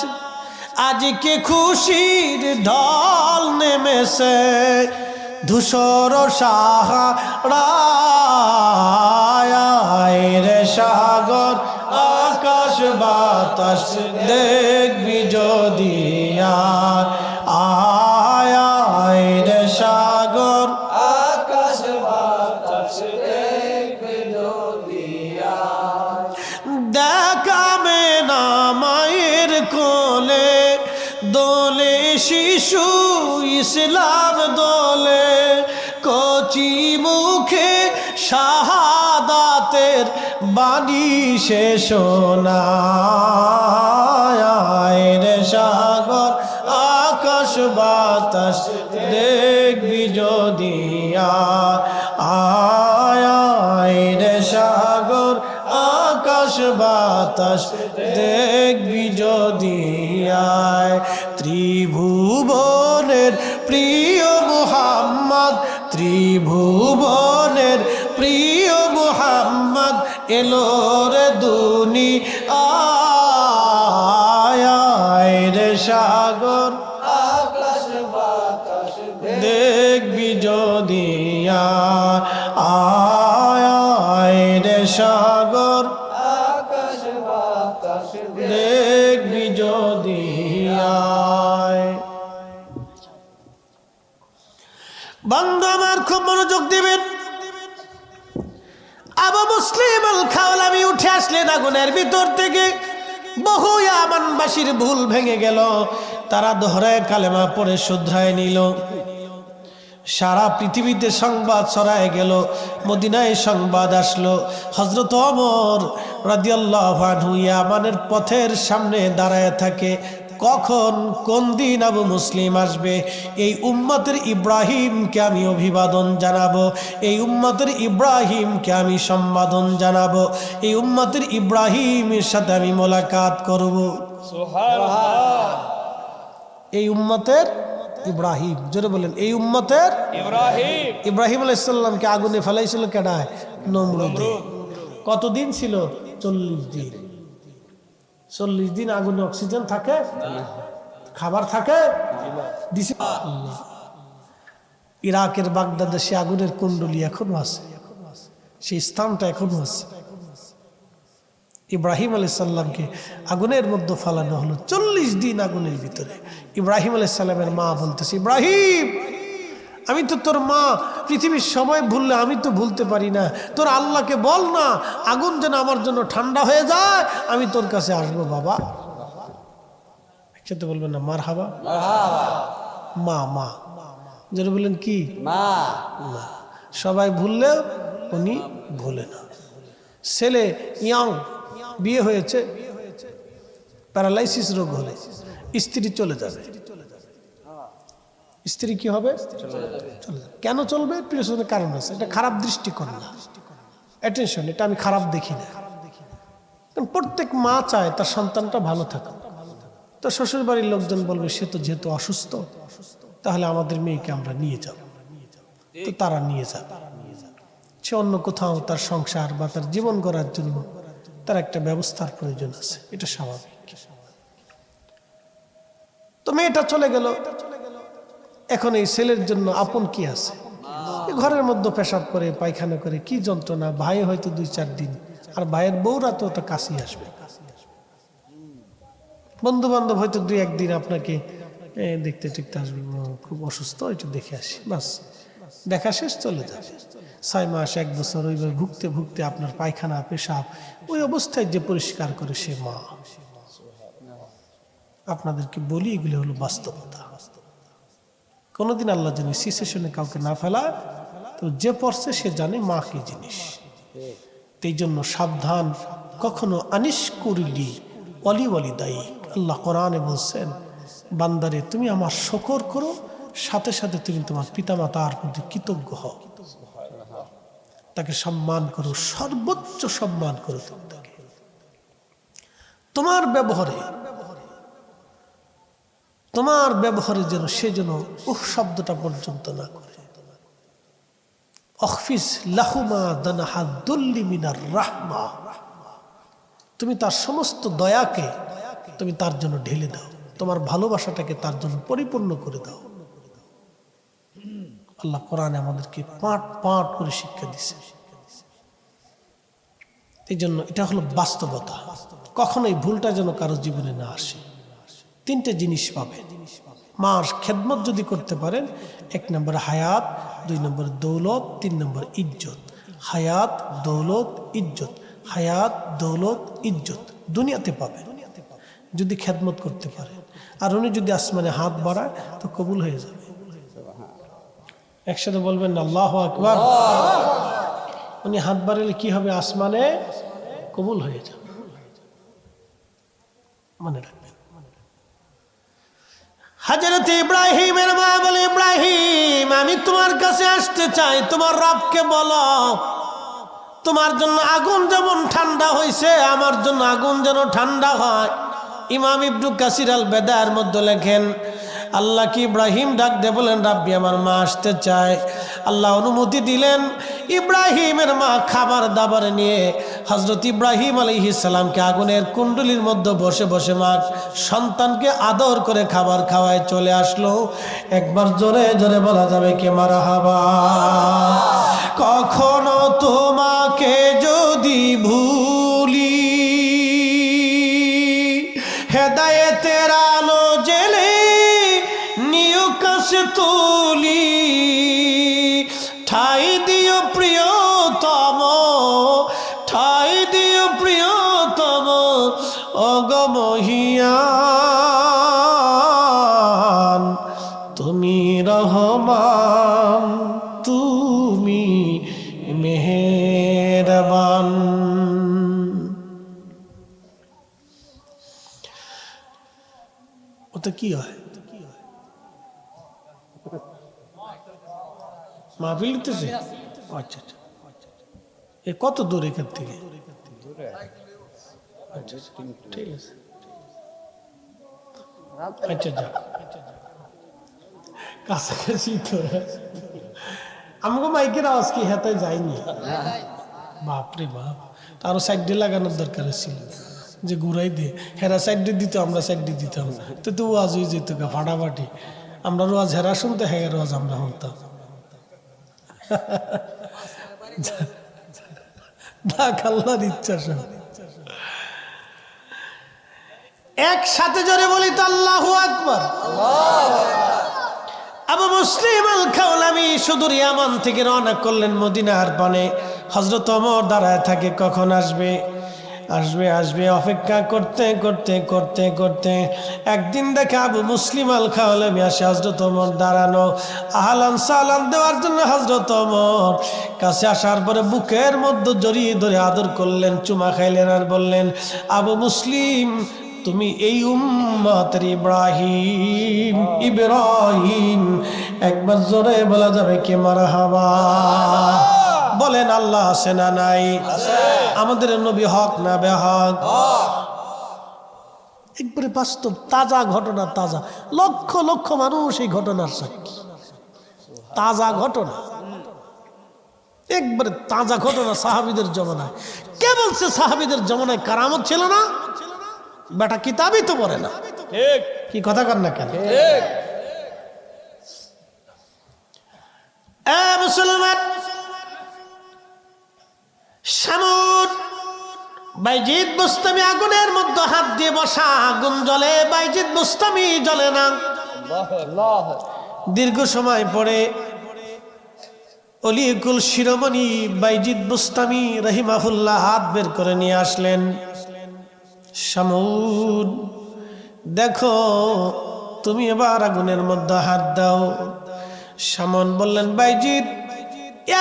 আজকে খুশির ঢল নেমেছে ধূসর সাহারায় রে সাগর আকাশ বাতাস দেখবি যদি আয় রে সাগর আকাশ বাতাস দেখবে যদি দেখাবে না মায়ের কোলে দোলে শিশু ইসলাম দোলে কচি মুখে শাহাদাতের বাণী সে শোনায় রে সাগর আকাশ বাতাস দেখবি যদি আয় রে সাগর আকাশ বাতাস দেখবি যদি আয় ত্রিভুবনের প্রিয় মুহাম্মদ ত্রিভুবনের প্রিয় মুহাম্মদ এলো রে দুনিয়ায় রে সাগর আকাশ বাতাস দেখবি যদি আয় রে সাগর আকাশ বাতাস দেখবি যদি আয়। বান্দা আমার খুব মনোযোগ দিবেন। আবু মুসলিম আল খাওলামি উঠে আসলেন আগুনের ভিতর থেকে। বহু ইয়ামানবাসীর ভুল ভেঙে গেল, তারা দোহরায় কালেমা পড়ে শুধরায় নিল। সারা পৃথিবীতে সংবাদ ছড়ায় গেল, মদিনায় সংবাদ আসলো। হযরত ওমর রাদিয়াল্লাহু আনহু ইয়ামানের পথের সামনে দাঁড়ায় থাকে, কখন কোন দিন আবু মুসলিম আসবে। এই উম্মতের ইব্রাহিমকে আমি অভিবাদন জানাবো, এই উম্মতের ইব্রাহিমকে আমি সম্বোধন জানাবো, এই উম্মতের ইব্রাহিমের সাথে আমি মোলাকাত করব। সুবহানাল্লাহ। এই উম্মতের ইব্রাহিম, জোরে বলেন, এই উম্মতের ইব্রাহিম ইব্রাহিম আলাইহিস সালামকে আগুনে ফেলাইছিল কেডায়? নমরুদ। কতদিন ছিল? 40 দিন। 40 দিন আগুনে অক্সিজেন থাকে, খাবার থাকে। ইরাকের বাগদাদে সে আগুনের কুণ্ডলী এখনো আছে, সেই স্থানটা এখনো আছে। ইব্রাহিম আলাইহিস সালামকে আগুনের মধ্যে ফালানো হলো 40 দিন আগুনের ভিতরে। ইব্রাহিম আলাইহিস সালামের মা বলতেছে, ইব্রাহিম আমি তো তোর মা, পৃথিবীর সবাই ভুললে আমি তো ভুলতে পারি না, তোর আল্লাহকে বল না আগুন যেন আমার জন্য ঠান্ডা হয়ে যায়, আমি তোর কাছে আসবো বাবা। খেতে বলবেন না মারহাবা? মা মা যেন বললেন কি মা মা। সবাই ভুললেও উনি ভুলে না। ছেলে ইয়াং, বিয়ে হয়েছে, প্যারালাইসিস রোগ হলে স্ত্রী চলে যাবে। স্ত্রী কি হবে? চলে যাবে। কেন চলবে? পিছনে কারণ আছে। এটা খারাপ দৃষ্টিকোণ না, অ্যাটেনশন, এটা আমি খারাপ দেখি না। কারণ প্রত্যেক মা চায় তার সন্তানটা ভালো থাকে। তো শ্বশুর বাড়ির লোকজন বলবে সে তো যেহেতু অসুস্থ, তাহলে আমাদের মেয়েকে আমরা নিয়ে যাব। তো তারা নিয়ে যাবে। সে অন্য কোথাও তার সংসার বা তার জীবন গড়ার জন্য তার একটা ব্যবস্থার প্রয়োজন আছে, এটা স্বাভাবিক। তো মেয়েটা চলে গেল। এখন এই ছেলের জন্য আপন কি আছে? ঘরের মধ্যে পেশাব করে, পায়খানা করে, কি যন্ত্রণা। ভাই হয়তো 2-4 দিন, আর ভাইয়ের বউরা তো ওটা কাছেই আসবে। বন্ধু বান্ধব হয়তো 2-1 দিন আপনাকে দেখতে টিকতে আসবে, খুব অসুস্থ, একটু দেখে আসি, বাস দেখা শেষ, চলে যাবে। 6 মাস 1 বছর ওইভাবে ভুগতে ভুগতে আপনার পায়খানা পেশাব ওই অবস্থায় যে পরিষ্কার করে সে মা। আপনাদেরকে বলি এগুলি হলো বাস্তবতা। কোনোদিন আল্লাহ জানে সিচুয়েশনে কাউকে না ফেলা, তো যে পড়ছে সে জানে মা কি জিনিস। এই জন্য সাবধান, কখনো আনিস করিলি ওয়ালি ওয়ালি দায়ী। আল্লাহ কোরআনে বলছেন, বান্দারে তুমি আমার শুকর করো, সাথে সাথে তুমি তোমার পিতামাতার প্রতি কৃতজ্ঞ হও, তাকে সম্মান করো, সর্বোচ্চ সম্মান করো। তাকে তোমার ব্যবহারে যেন সে যেন শব্দটা পর্যন্ত না করে। অখফিস লাহুমা দানাহাদ দুল্লি মিনার রাহমা, তুমি তার সমস্ত দয়াকে তুমি তার জন্য ঢেলে দাও, তোমার ভালোবাসাটাকে তার জন্য পরিপূর্ণ করে দাও। আল্লাহ কোরআনে আমাদেরকে পাঠ পাঠ করে শিক্ষা দিছে। এই জন্য এটা হলো বাস্তবতা, কখনোই ভুলটা যেন কারো জীবনে না আসে। তিনটে জিনিস পাবে মার খেদমত যদি করতে পারেন, 1 নম্বর হায়াত, 2 নম্বর দৌলত, 3 নম্বর ইজ্জত। হায়াত, দৌলত, ইজ্জত, হায়াত, দৌলত, ইজ্জত দুনিয়াতে পাবে যদি খেদমত করতে পারেন। আর উনি যদি আসমানে হাত বাড়ায় তো কবুল হয়ে যাবে। একসাথে বলবেন না আল্লাহু আকবার। উনি হাত বাড়ালে কি হবে? আসমানে কবুল হয়ে যাবে, মনে রাখবেন। হযরত ইব্রাহিমের মা বলে, ইব্রাহিম আমি তোমার কাছে আসতে চাই, তোমার রবকে বলো তোমার জন্য আগুন যেমন ঠান্ডা হয়েছে আমার জন্য আগুন যেন ঠান্ডা হয়। ইমাম ইবনু কাসির আল বেদায়ের মধ্যে লেখেন, আল্লাহ কি ইব্রাহিম ডাক দিয়ে বলেন রাব্বি আমার মা আসতে চায়। আল্লাহ অনুমতি দিলেন। ইব্রাহিমের মা খাবার দাবার নিয়ে হযরত ইব্রাহিম আলাইহিস সালামকে আগুনের কুণ্ডলির মধ্যে বসে বসে মা সন্তানকে আদর করে খাবার খাওয়ায় চলে আসলো। একবার জোরে জোরে বলা যাবে কি মারহাবা। কখনো তোমাকে যদি ভুলি, হেদায়েতের আলো জেলে নিউ কাছে তুলি, ঠাই দিও প্রিয়তম, ঠাই দিও প্রিয়তম অগমহিয়ান, তুমি রহমান তুমি মেহেরবান। ওটা কি হয়? মাহফিল দিতেছে? আচ্ছা আচ্ছা, এ কত দূর এখান থেকে? আচ্ছা ঠিক আছে, আচ্ছা যা কাছাকাছি তো। আমাকে মাইকের আওয়াজ কি হেতে যায়নি? বাপরে বাপ, আরো সাইড দিয়ে লাগানোর দরকার ছিল, যে ঘুরাই দে, হেরা সাইড দিয়ে দিত আমরা সাইড দিয়ে দিতাম, তো তো ওয়াজ হয়ে যেত ফাটাফাটি। আমরা রোয়াজ হেরা শুনতে, হ্যাঁ রোয়াজ আমরা শুনতাম। আল্লাহর ইচ্ছা সব। একসাথে জোরে বলি তো আল্লাহু আকবার। আবু মুসলিম আল খাওলামি সুদূর ইয়ামান থেকে রওনা করলেন মদিনার পানে। হযরত ওমর দাঁড়ায় থাকে কখন আসবে আসবে আসবে, অপেক্ষা করতে করতে করতে করতে একদিন দেখে আবু মুসলিম আল খাওলামি আসে। হযরত ওমর দাঁড়ানো, আহলান সালাম দেওয়ার জন্য হযরত ওমর কাছে আসার পরে বুকের মধ্যে জড়িয়ে ধরে আদর করলেন, চুমা খাইলেন আর বললেন, আবু মুসলিম তুমি এই উম্মতের ইব্রাহিম ইব্রাহিম। একবার জোরে বলা যাবে কি মারহাবা। বলেন আল্লাহ আছে না নাই? আমাদের নবী হক না বেহক? একবারে বাস্তব তাজা ঘটনা, তাজা লক্ষ লক্ষ মানুষ এই ঘটনার সাক্ষী। তাজা ঘটনা, একবারে তাজা ঘটনা সাহাবীদের জমানায়। কে বলছে সাহাবীদের জমানায় কারামত ছিল না? বেটা কিতাবই তো পড়ে না। ঠিক, কি কথা কর না কেন? ঠিক। মুসলমান, শামুন বাইজিদ বুস্তামি আগুনের মধ্যে হাত দিয়ে বসা, আগুন জ্বলে, বাইজিদ বুস্তামি জ্বলে না। আল্লাহ দীর্ঘ সময় পরে অলিকুল শিরোমণি বাইজিদ বুস্তামি রহিমাহুল্লাহ হাত বের করে নিয়ে আসলেন। শামুন দেখো তুমি এবার আগুনের মধ্যে হাত দাও। শামুন বললেন, বাইজিদ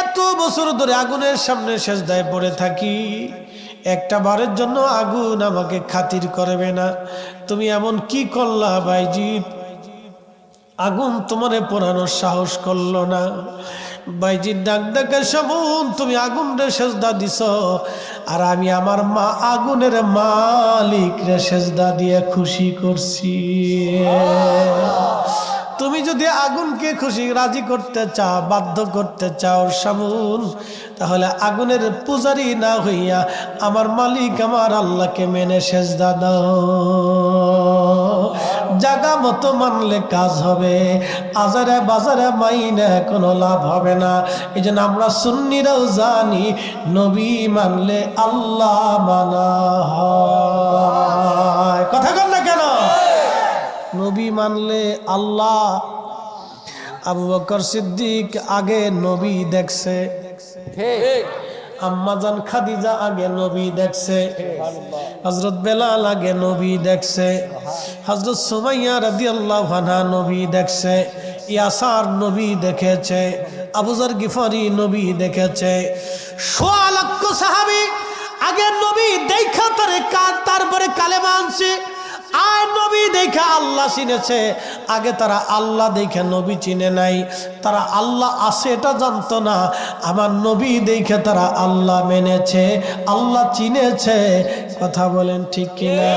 এত বছর ধরে আগুনের সামনে সেজদায় পড়ে থাকি, একটা বারের জন্য আগুন আমাকে খাতির করবে না? তুমি এমন কি করলা বাইজিদ, আগুন তোমারে পোড়ানোর সাহস করলো না? বাইজিদ ডাক ডাকে, শামুন তুমি আগুনের সেজদা দিছ, আর আমি আমার মা আগুনের মালিক রে সেজদা দিয়ে খুশি করছি। তুমি যদি আগুনকে খুশি রাজি করতে চাও, বাধ্য করতে চাও শামুন, তাহলে আগুনের পূজারি না হইয়া আমার মালিক আমার আল্লাহকে মেনে সেজদা দাও। জাগা মতো মানলে কাজ হবে, আজারে বাজারে মাইনে কোনো লাভ হবে না। এই জন্য আমরা সুন্নিরাও জানি নবী মানলে আল্লাহ মানা হয়। কথা বল না কেন? নবী মানলে আল্লাহ। আবু বকর সিদ্দিক আগে নবী দেখছে, আম্মাজান খাদিজা আগে নবী দেখছে, হযরত বেলাল আগে নবী দেখছে, হযরত সুমাইয়া রাদিয়াল্লাহু আনহা নবী দেখছে, ইয়াসার নবী দেখেছে, আবু যর গিফারি নবী দেখেছে। ১৬ লক্ষ সাহাবী আগে নবী দেখা তারপরে কালেমা আনছে। আর নবী দেখে আল্লাহ চিনেছে, আগে তারা আল্লাহ দেখে নবী চিনে নাই। তারা আল্লাহ আছে এটা জানতো না, আমার নবী দেখে তারা আল্লাহ মেনেছে, আল্লাহ চিনেছে। কথা বলেন ঠিক কিনা?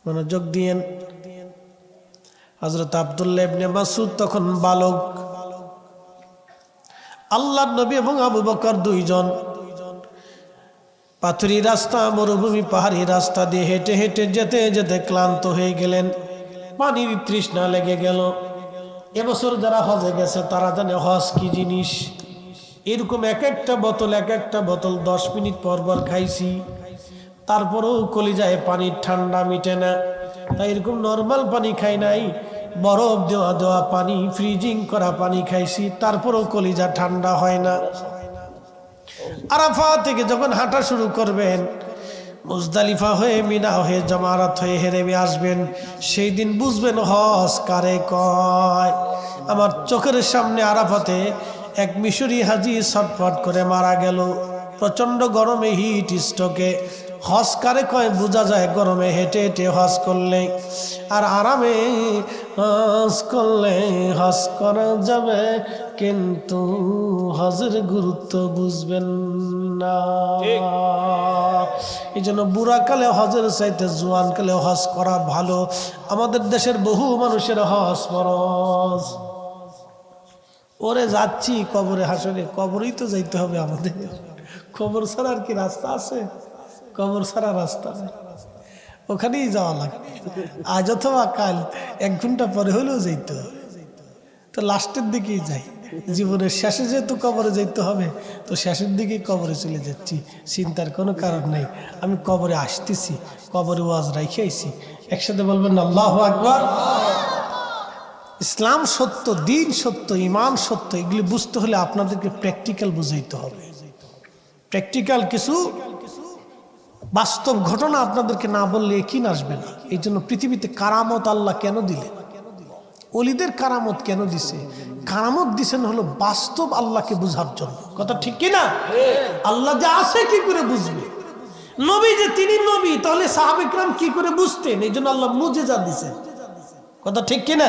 মনোযোগ দিয়েন। হযরত আব্দুল্লাহ ইবনে মাসউদ তখন বালক, আল্লাহর নবী এবং আবু বকর দুইজন পাথুরি রাস্তা, মরুভূমি পাহাড়ি রাস্তা দিয়ে হেঁটে হেঁটে যেতে যেতে ক্লান্ত হয়ে গেলেন, পানির তৃষ্ণা লেগে গেল। এবছর যারা হজে গেছে তারা জানে হজ কি জিনিস। এরকম এক একটা বোতল 10 মিনিট পর পর খাইছি, তারপরেও কলিজায় পানির ঠান্ডা মিটে না। তাই এরকম নর্মাল পানি খাই নাই, বরফ দেওয়া পানি, ফ্রিজিং করা পানি খাইছি, তারপরেও কলিজা ঠান্ডা হয় না। আরাফা থেকে যখন হাঁটা শুরু করবেন, মুজদালিফা হয়ে মিনা হয়ে জামারাত হয়ে হেরেমে আসবেন, সেই দিন বুঝবেন হজ কারে কয়। আমার চোখের সামনে আরাফাতে এক মিশরি হাজি ছটফট করে মারা গেল, প্রচন্ড গরমে, হিট স্ট্রোকে। হজ কারে কয় বোঝা যায় গরমে হেঁটে হেঁটে হজ করলে, আর আরামে হজ করলে হজ করা যাবে, কিন্তু হজের গুরুত্ব বুঝবেন না। এই জন্য বুড়াকালে হজের চাইতে জোয়ানকালে হজ করা ভালো। আমাদের দেশের বহু মানুষের হজ ফরজ। ওরে যাচ্ছি কবরে, হাসরে কবরেই তো যাইতে হবে আমাদের, কবর ছাড়া আর কি রাস্তা আছে? কবর ছাড়া রাস্তা নেই, ওখানেই যাওয়া লাগবে। আজ অথবা কাল 1 ঘন্টা পরে হলেও যাইতে হবে। তো লাস্টের দিকেই যাই, জীবনের শেষে যেহেতু কবরে যাইতে হবে, তো শেষের দিকেই কবরে চলে যাচ্ছি, চিন্তার কোনো কারণ নেই। আমি কবরে আসতেছি, কবরে ওয়াজ রাইখে আইছি। একসাথে বলবেন আল্লাহু আকবার। ইসলাম সত্য, দিন সত্য, ইমান সত্য, এগুলি বুঝতে হলে আপনাদেরকে প্র্যাকটিক্যাল বুঝাইতে হবে। প্র্যাকটিক্যাল কিছু বাস্তব ঘটনা আপনাদেরকে না বললে একিন আসবে না। এই জন্য পৃথিবীতে কারামত আল্লাহ কেন দিলেন? ওলিদের কারামত কেন দিছে? কারামত দিছেন হলো বাস্তব আল্লাহকে বুঝার জন্য। কথা ঠিক কিনা? আল্লাহ যা আছে কি করে বুঝবে? নবী যে তিনি নবী, তাহলে সাহাবা ইকরাম কি করে বুঝতেন? এই জন্য আল্লাহ মুজিজা দিছেন। কথা ঠিক কিনা?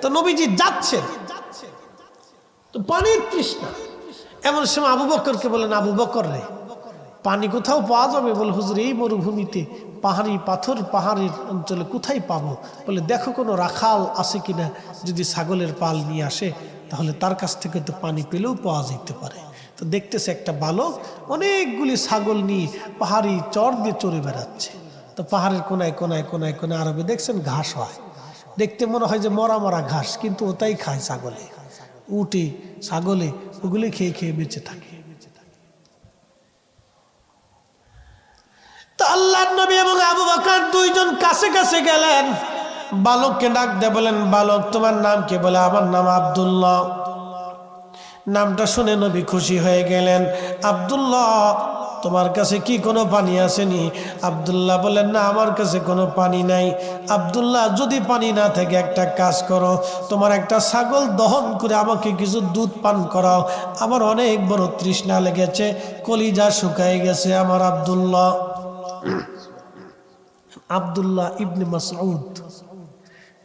তো নবীজি যাচ্ছেন, তো পানির তৃষ্ণা। এমন সময় আবু বকরকে বলেন, আবু বকর রে, পানি কোথাও পাওয়া যাবে? বলে হুজুর এই মরুভূমিতে, পাহাড়ি পাথর, পাহাড়ের অঞ্চলে কোথায় পাবো? বলে দেখো কোনো রাখাল আছে কিনা, যদি ছাগলের পাল নিয়ে আসে তাহলে তার কাছ থেকে তো পানি পেলেও পাওয়া যেতে পারে। তো দেখতেছে একটা বালক অনেকগুলি ছাগল নিয়ে পাহাড়ি চর দিয়ে চড়ে বেড়াচ্ছে। তো পাহাড়ের কোনায় কোনায় কোনায় কোনায় আরবে দেখছেন ঘাস হয়, দেখতে মনে হয় যে মরা মরা ঘাস, কিন্তু ওটাই খায় ছাগলে, উটে, ছাগলে, ওগুলি খেয়ে খেয়ে বেঁচে থাকে। তো আল্লাহর নবী এবং আবু বকর দুইজন কাছে কাছে গেলেন, বালককে ডাক দিয়ে বলেন, বালক তোমার নাম কি? বলে আমার নাম আব্দুল্লাহ। নামটা শুনে নবী খুশি হয়ে গেলেন। আব্দুল্লাহ, তোমার কাছে কি কোনো পানি আসেনি? আব্দুল্লাহ বলেন, না আমার কাছে কোনো পানি নাই। আব্দুল্লাহ, যদি পানি না থাকে একটা কাজ করো, তোমার একটা ছাগল দহন করে আমাকে কিছু দুধ পান করাও, আমার অনেক বড় তৃষ্ণা লেগেছে, কলিজা শুকায় গেছে আমার। আব্দুল্লাহ, আব্দুল্লাহ ইবনে মাসউদ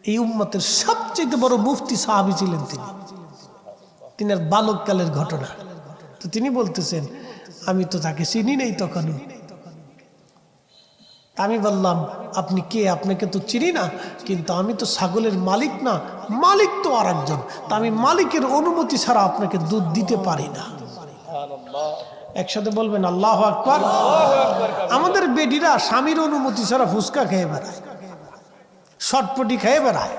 এই উম্মতের সবচেয়ে বড় মুফতি সাহাবী ছিলেন তিনি। তিনার বালককালের ঘটনা। তো তিনি বলতেছেন, আমি তো তাকে চিনি নেই তখনও, আমি বললাম আপনি কে? আপনাকে তো চিনি না, কিন্তু আমি তো ছাগলের মালিক না, মালিক তো আর একজন, তা আমি মালিকের অনুমতি ছাড়া আপনাকে দুধ দিতে পারি না। একসাথে বলবেন আল্লাহু আকবার। আমাদের বেডিরা স্বামীর অনুমতি ছাড়া ফুচকা খেয়ে বেড়ায়, শটপটি খেয়ে বেড়ায়।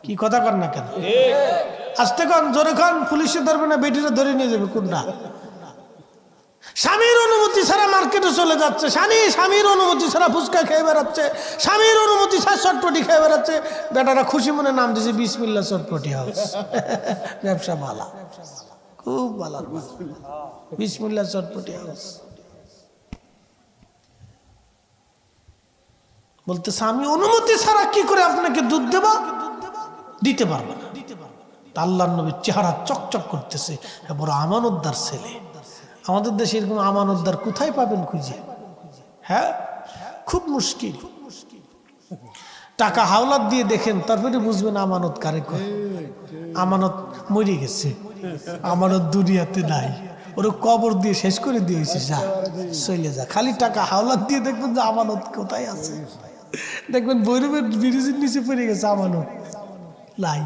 কি কথা কর না কেন? আসতে কন, জোরে কন, পুলিশে ধরবে না, বেডিরা ধরে নিয়ে যাবে কোনটা? স্বামীর অনুমতি ছাড়া মার্কেটে চলে যাচ্ছে, স্বামীর অনুমতি ছাড়া ফুচকা খেয়ে বেড়াচ্ছে, স্বামীর অনুমতি ছাড়া চটপটি খেয়ে বেড়াচ্ছে। বেটারা খুশি মনে নাম দিয়েছে বিসমিল্লাহ চটপটি হাউস। ব্যবসা ভালো, খুব ভালো, বিসমিল্লাহ চটপটি হাউস। বলতেছে আমি অনুমতি ছাড়া কি করে আপনাকে দুধ দেব? দিতে পারবো না। আল্লাহর নবীর চেহারা চকচক করতেছে, বড় আমানতদার ছেলে। আমাদের দেশে এরকম আমানতদার কোথায় পাবেন খুঁজে? হ্যাঁ, খুব মুশকিল। টাকা হাওলাত দিয়ে দেখেন, তারপরে বুঝবেন আমানত কারে কয়। আমানত মরে গেছে, আমানত দুনিয়াতে নাই, ওর কবর দিয়ে শেষ করে দিয়েছে, যা চলে যা। খালি টাকা হাওলাত দিয়ে দেখবেন যে আমানত কোথায় আছে। দেখবেন বৈরবের ব্রিজের নিচে পড়ে গেছে আমানত, লাই।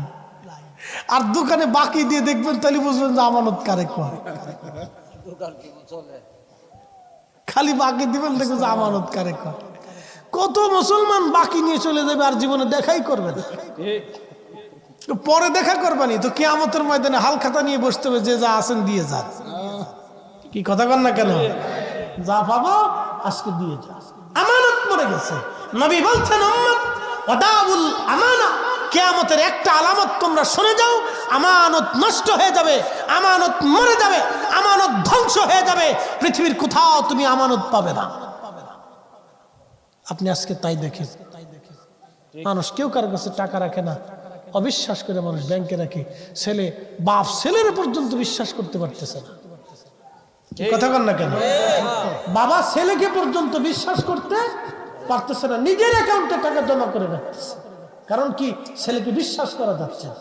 আর দোকানে বাকি দিয়ে দেখবেন, তাহলে বুঝবেন যে আমানত কারে কয়। খালি বাকি দিবেন, দেখবেন যে আমানত কারে কয়। কত মুসলমান বাকি নিয়ে চলে যাবে আর জীবনে দেখাই করবে না। পরে দেখা করবানি তো কিয়ামতের ময়দানে হাল খাতা নিয়ে বসতে হবে, যে যা আছেন দিয়ে যান। কি কথা কন না কেন? যা পাবো আজকে দিয়ে যা। আমানত মরে গেছে। নবী বলছেন উম্মত ওয়াদাউল আমানা, কিয়ামতের একটা আলামত তোমরা শুনে যাও, আমানত নষ্ট হয়ে যাবে, আমানত মরে যাবে, আমানত ধ্বংস হয়ে যাবে। পৃথিবীর কোথাও তুমি আমানত পাবে না। আপনি আজকে তাই দেখেন, মানুষ কেউ কারো কাছে টাকা রাখে না, অবিশ্বাস করে মানুষ ব্যাংকে রাখে। ছেলে বাপ ছেলের পর্যন্ত বিশ্বাস করতে পারতেছে না। কথা বল না কেন? বাবা ছেলেকে পর্যন্ত বিশ্বাস করতে পারতেছে না, নিজের অ্যাকাউন্টে টাকা জমা করে রাখতেছে। কারণ কি? ছেলেকে বিশ্বাস করা যাচ্ছে না।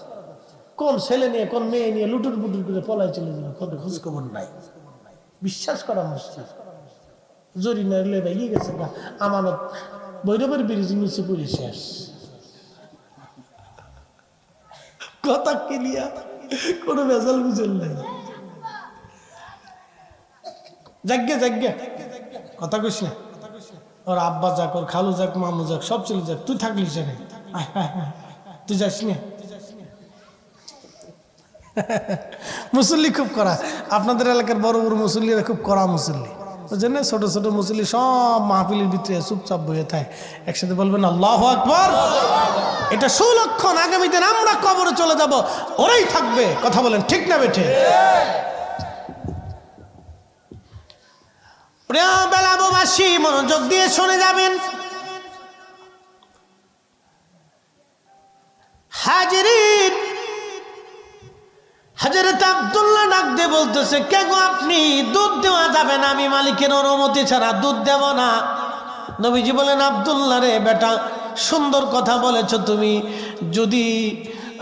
কোন ছেলে নিয়ে কোন মেয়ে নিয়ে লুটুর বুটুর করে পলাই চলে যাবে, কোনো খোঁজ খবর নাই। বিশ্বাস করা মুশকিল। জরি নাইলে ভেঙে গেছে গা, আমানত বৈরবের ব্রিজ নিচে পড়ে শেষ। কথা ক্লিয়া, কোনো ভেজাল বুঝেন নাই। যাগ্গে যাগ্গে কথা কইস না। ওর আব্বা যাক, ওর খালু যাক, মামু যাক, সব চলে যাক, তুই থাকলিস না, তুই যাস না। মুসল্লি খুব করা, আপনাদের এলাকার বড় বড় মুসল্লিরা খুব করা মুসল্লি, বুঝলেন না? ছোট ছোট মুসল্লি সব মাহফিলের ভিতরে চুপচাপ বয়ে থাকে। একসাথে বলবেন আল্লাহু আকবার। এটা সুলক্ষণ, আগামী দিন আমরা কবরে চলে যাব, ওরাই থাকবে। কথা বলেন ঠিক না বেঠে? প্রিয় বেলাবাসী, মনোযোগ দিয়ে শুনে যাবেন। হাজিরিন, হযরত আব্দুল্লাহ ডাক দিয়ে বলতেছে, কে গো আপনি? দুধ দেওয়া যাবে না, আমি মালিকের অনুমতি ছাড়া দুধ দেব না। নবীজি বলেন, আব্দুল্লাহ রে বেটা, সুন্দর কথা বলেছ তুমি। যদি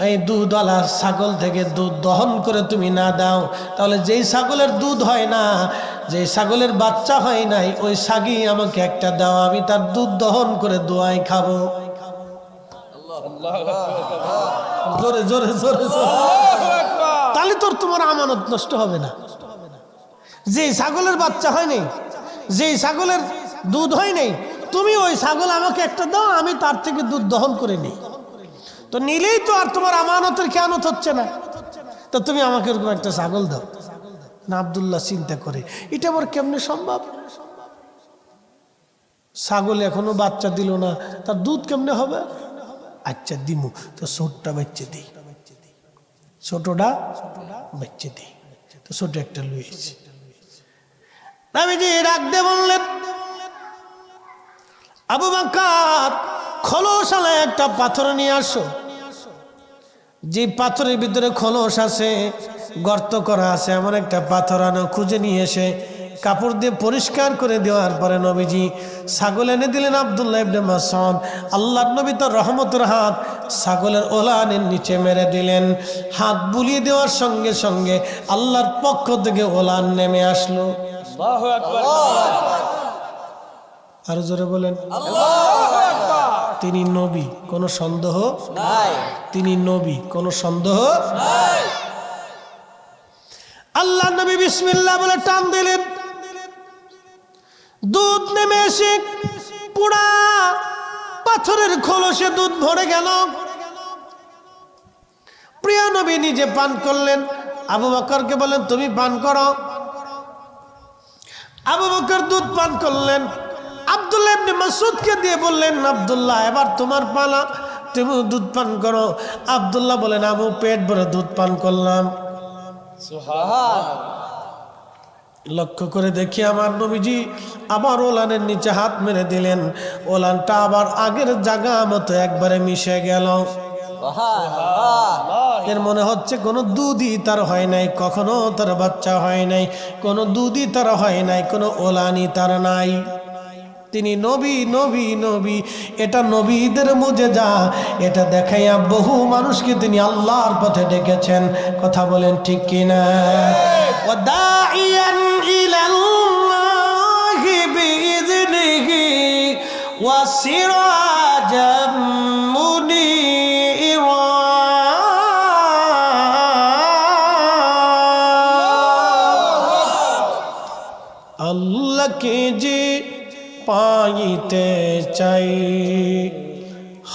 এই দুধওয়ালা ছাগল থেকে দুধ দহন করে তুমি না দাও, তাহলে যেই ছাগলের দুধ হয় না, যে ছাগলের বাচ্চা হয় নাই, ওই ছাগি আমাকে একটা দাও, আমি তার দুধ দহন করে দোয়াই খাবো। জোরে জোরে জোরে জোরে। তাহলে তোর তোমার আমানত নষ্ট হবে না। যে ছাগলের বাচ্চা হয় নাই, যে ছাগলের দুধ হয় নাই, তুমি ওই ছাগল আমাকে একটা দাও, আমি তার থেকে দুধ দহন করে নিই। তো নিলেই তো আর তোমার আমানতের খেয়ানত হচ্ছে না। তো তুমি আমাকে এরকম একটা ছাগল দাও না। আব্দুল্লাহ চিন্তা করে, এটা আবার কেমনে সম্ভব? ছাগল এখনো বাচ্চা দিল না, তার দুধ কেমনে হবে? আচ্ছা দিমু, তো ছোটটা বাচ্চা দিই, ছোটটা বাচ্চা দিই। তো ছোট একটা লুয়েছি। নবীজি ডাক দিয়ে বললেন, আবু বকর, খোলসালা একটা পাথর নিয়ে আসো। যে পাথরের ভিতরে খোলস আছে, গর্ত করা আছে, এমন একটা পাথর আনো। খুঁজে নিয়ে এসে কাপড় দিয়ে পরিষ্কার করে দেওয়ার পরে নবীজি ছাগল এনে দিলেন আব্দুল্লাহ ইবনে মাসউদ। আল্লাহর নবী তার রহমতের হাত ছাগলের ওলানের নিচে মেরে দিলেন। হাত বুলিয়ে দেওয়ার সঙ্গে সঙ্গে আল্লাহর পক্ষ থেকে ওলান নেমে আসলো। আল্লাহু আকবার। আরো জোরে বলেন। তিনি নবী, কোনো সন্দেহ নাই। তিনি নবী, কোনো সন্দেহ নাই। আল্লাহ নবী বিসমিল্লাহ বলে টান দিলেন, দুধ নেমে এসে পুরা পাথরের খোলসে দুধ ভরে গেল। প্রিয় নবী নিজে পান করলেন, আবু বকরকে বলেন তুমি পান করো। আবু বকর দুধ পান করলেন। আব্দুল্লাহ ইবনে মাসউদকে দিয়ে বললেন, আব্দুল্লাহ এবার তোমার পালা, তুমি দুধ পান করো। আব্দুল্লাহ বলেন, আবু পেট ভরে দুধ পান করলাম। সুবহানাল্লাহ। লক্ষ্য করে দেখি আমার নবীজি আবার ওলানের নিচে হাত মেরে দিলেন, ওলানটা আবার আগের জায়গা মতো একবারে মিশে গেল। সুবহানাল্লাহ। এর মনে হচ্ছে কোনো দুধই তার হয় নাই, কখনো তার বাচ্চা হয় নাই, কোনো দুধই তার হয় নাই, কোনো ওলানি তার নাই। তিনি নবী নবী নবী, এটা নবীদের মুজেজা। এটা দেখাইয়া বহু মানুষকে তিনি আল্লাহর পথে ডেকেছেন। কথা বলেন ঠিক কিনা? ওয়াদাইয়ান ইলাল্লাহি বিইজনিহি ওয়াসিরাজাম মুনীরা। আল্লাহকে যে পাইতে চাই,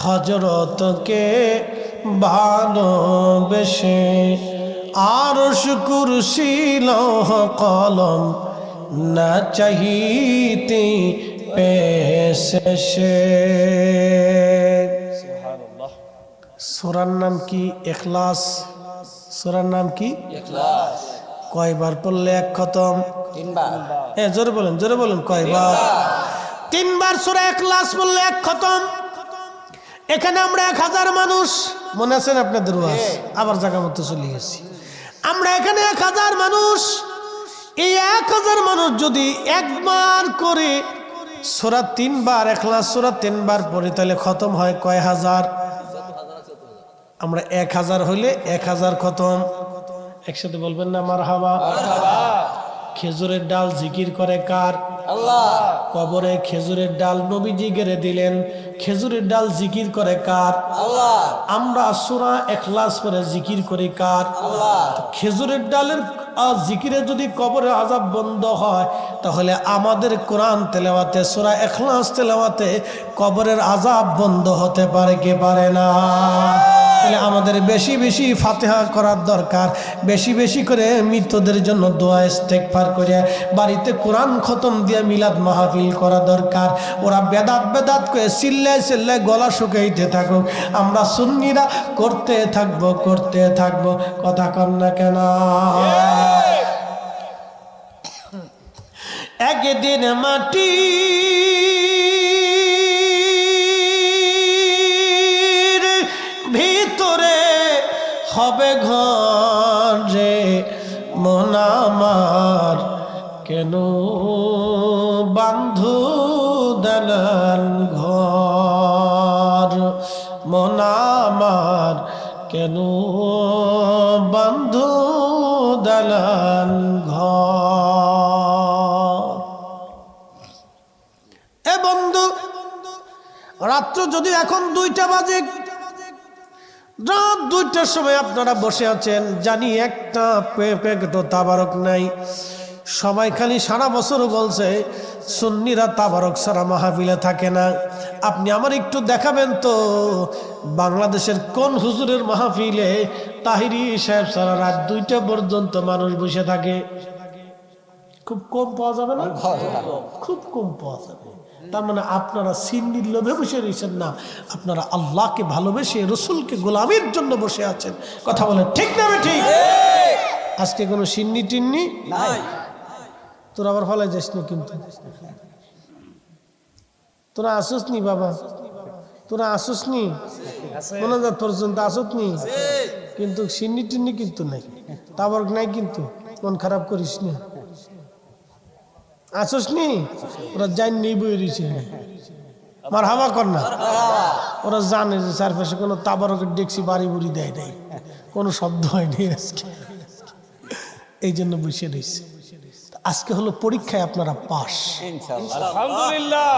হযরতকে ভালোবেসে, আরশ কুরসি লৌহ কলম না চাহিতে পেশেষে। সুবহানাল্লাহ। সূরার নাম কি? ইখলাস। সূরার নাম কি? ইখলাস। কয়বার পড়লে এক খতম? 3 বার। জোরে বলেন, জোরে বলেন, কয়বার? 3 বার সূরা ইখলাস পড়লে এক খতম। এখানে আমরা 1000 মানুষ, মনে আছেন আপনাদের ওয়াজ? আবার জায়গা মতো চলে গেছি। আমরা এখানে 1000 মানুষ। এই 1000 মানুষ যদি একবার করে সূরা 3 বার ইখলাস সূরা 3 বার পড়ি, তাহলে খতম হয় কয় হাজার? আমরা 1000 হইলে 1000 খতম। একসাথে বলবেন না মারহাবা? খেজুরের ডাল জিকির করে কার? আল্লাহ। কবরে খেজুরের ডাল নবীজি গেড়ে দিলেন। খেজুরের ডাল জিকির করে কার? আল্লাহ। আমরা সূরা ইখলাস পড়ে জিকির করি কার? আল্লাহ। খেজুরের ডালের জিকিরে যদি কবরের আযাব বন্ধ হয়, তাহলে আমাদের কোরআন তেলাওয়াতে, সূরা ইখলাস তেলাওয়াতে কবরের আযাব বন্ধ হতে পারে কি পারে না? তাহলে আমাদের বেশি বেশি ফাতিহা করার দরকার, বেশি বেশি করে মৃতদের জন্য দোয়া ইস্তেগফার করে বাড়িতে কোরআন খতম দিয়ে মিলাদ মাহফিল করা দরকার। ওরা বেদাত বেদাত করে চিল্লায় চিল্লায় গলা শুকাইতে থাকুক, আমরা সুন্নিরা করতে থাকবো করতে থাকবো। কথা কন না কেন? একদিন মাটি ভিতরে হবে ঘর রে, মন আমার কেন বান্ধু দালান ঘর, মন আমার কেন বান্ধু দালান ঘর। এ বন্ধু, রাত্র যদি এখন 2টা বাজে, রাত 2টার সময় আপনারা বসে আছেন, জানি একটা প্যাকেটও তাবারক নাই। সবাই খালি সারা বছর বলছে সুন্নিরা তাবারক ছাড়া মাহফিলে থাকে না। আপনি আমার একটু দেখাবেন তো, বাংলাদেশের কোন হুজুরের মাহফিলে তাহিরি সাহেব সারা রাত 2টা পর্যন্ত মানুষ বসে থাকে? খুব কম পাওয়া যাবে না? খুব কম পাওয়া যাবে। তার মানে আপনারা সিন্নির লোভে বসে রয়েছেন না, আপনারা আল্লাহকে ভালোবেসে রসুলকে গোলামের জন্য বসে আছেন। কথা বলেন ঠিক না? ঠিক। আজকে কোনো সিন্নি টিন্নি নাই। তোরা আবার ফলাই যাস না কিন্তু। তোরা আসুস নি বাবা, তোরা আসুস নি, মনোজাত পর্যন্ত আসুস নি, কিন্তু সিন্নি টিন্নি কিন্তু নাই, তাবরক নাই কিন্তু। মন খারাপ করিস না, আসুস নি। ওরা জান নেই বই রয়েছে, মার হাওয়া কর না। ওরা জানে যে চারপাশে কোনো তাবরকের ডেকসি বাড়ি বুড়ি দেয় নাই, কোনো শব্দ হয়নি আজকে, এই জন্য বসে রয়েছে। আজকে হলো পরীক্ষায় আপনারা পাস। ইনশাআল্লাহ। আলহামদুলিল্লাহ।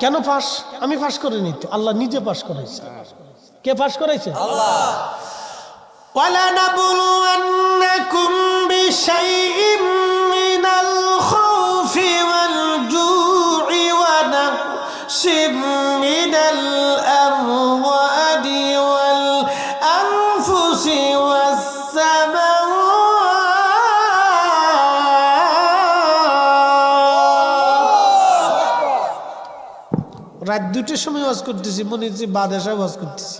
কেন পাস? আমি পাস করিনি তো, আল্লাহ নিজে পাস করাইছে। কে পাস করাইছে? আল্লাহ। وَلَنَبْلُوَنَّكُمْ بِشَيْءٍ مِّنَ الْخَوْفِ وَالْجُوعِ وَنَقْصٍ مِّنَ الْأَمْوَالِ وَالْأَنفُسِ وَالثَّمَرَاتِ। রাত 2টার সময় ওয়াজ করতেছি, মনে হচ্ছে বাদেশা ওয়াজ করতেছি।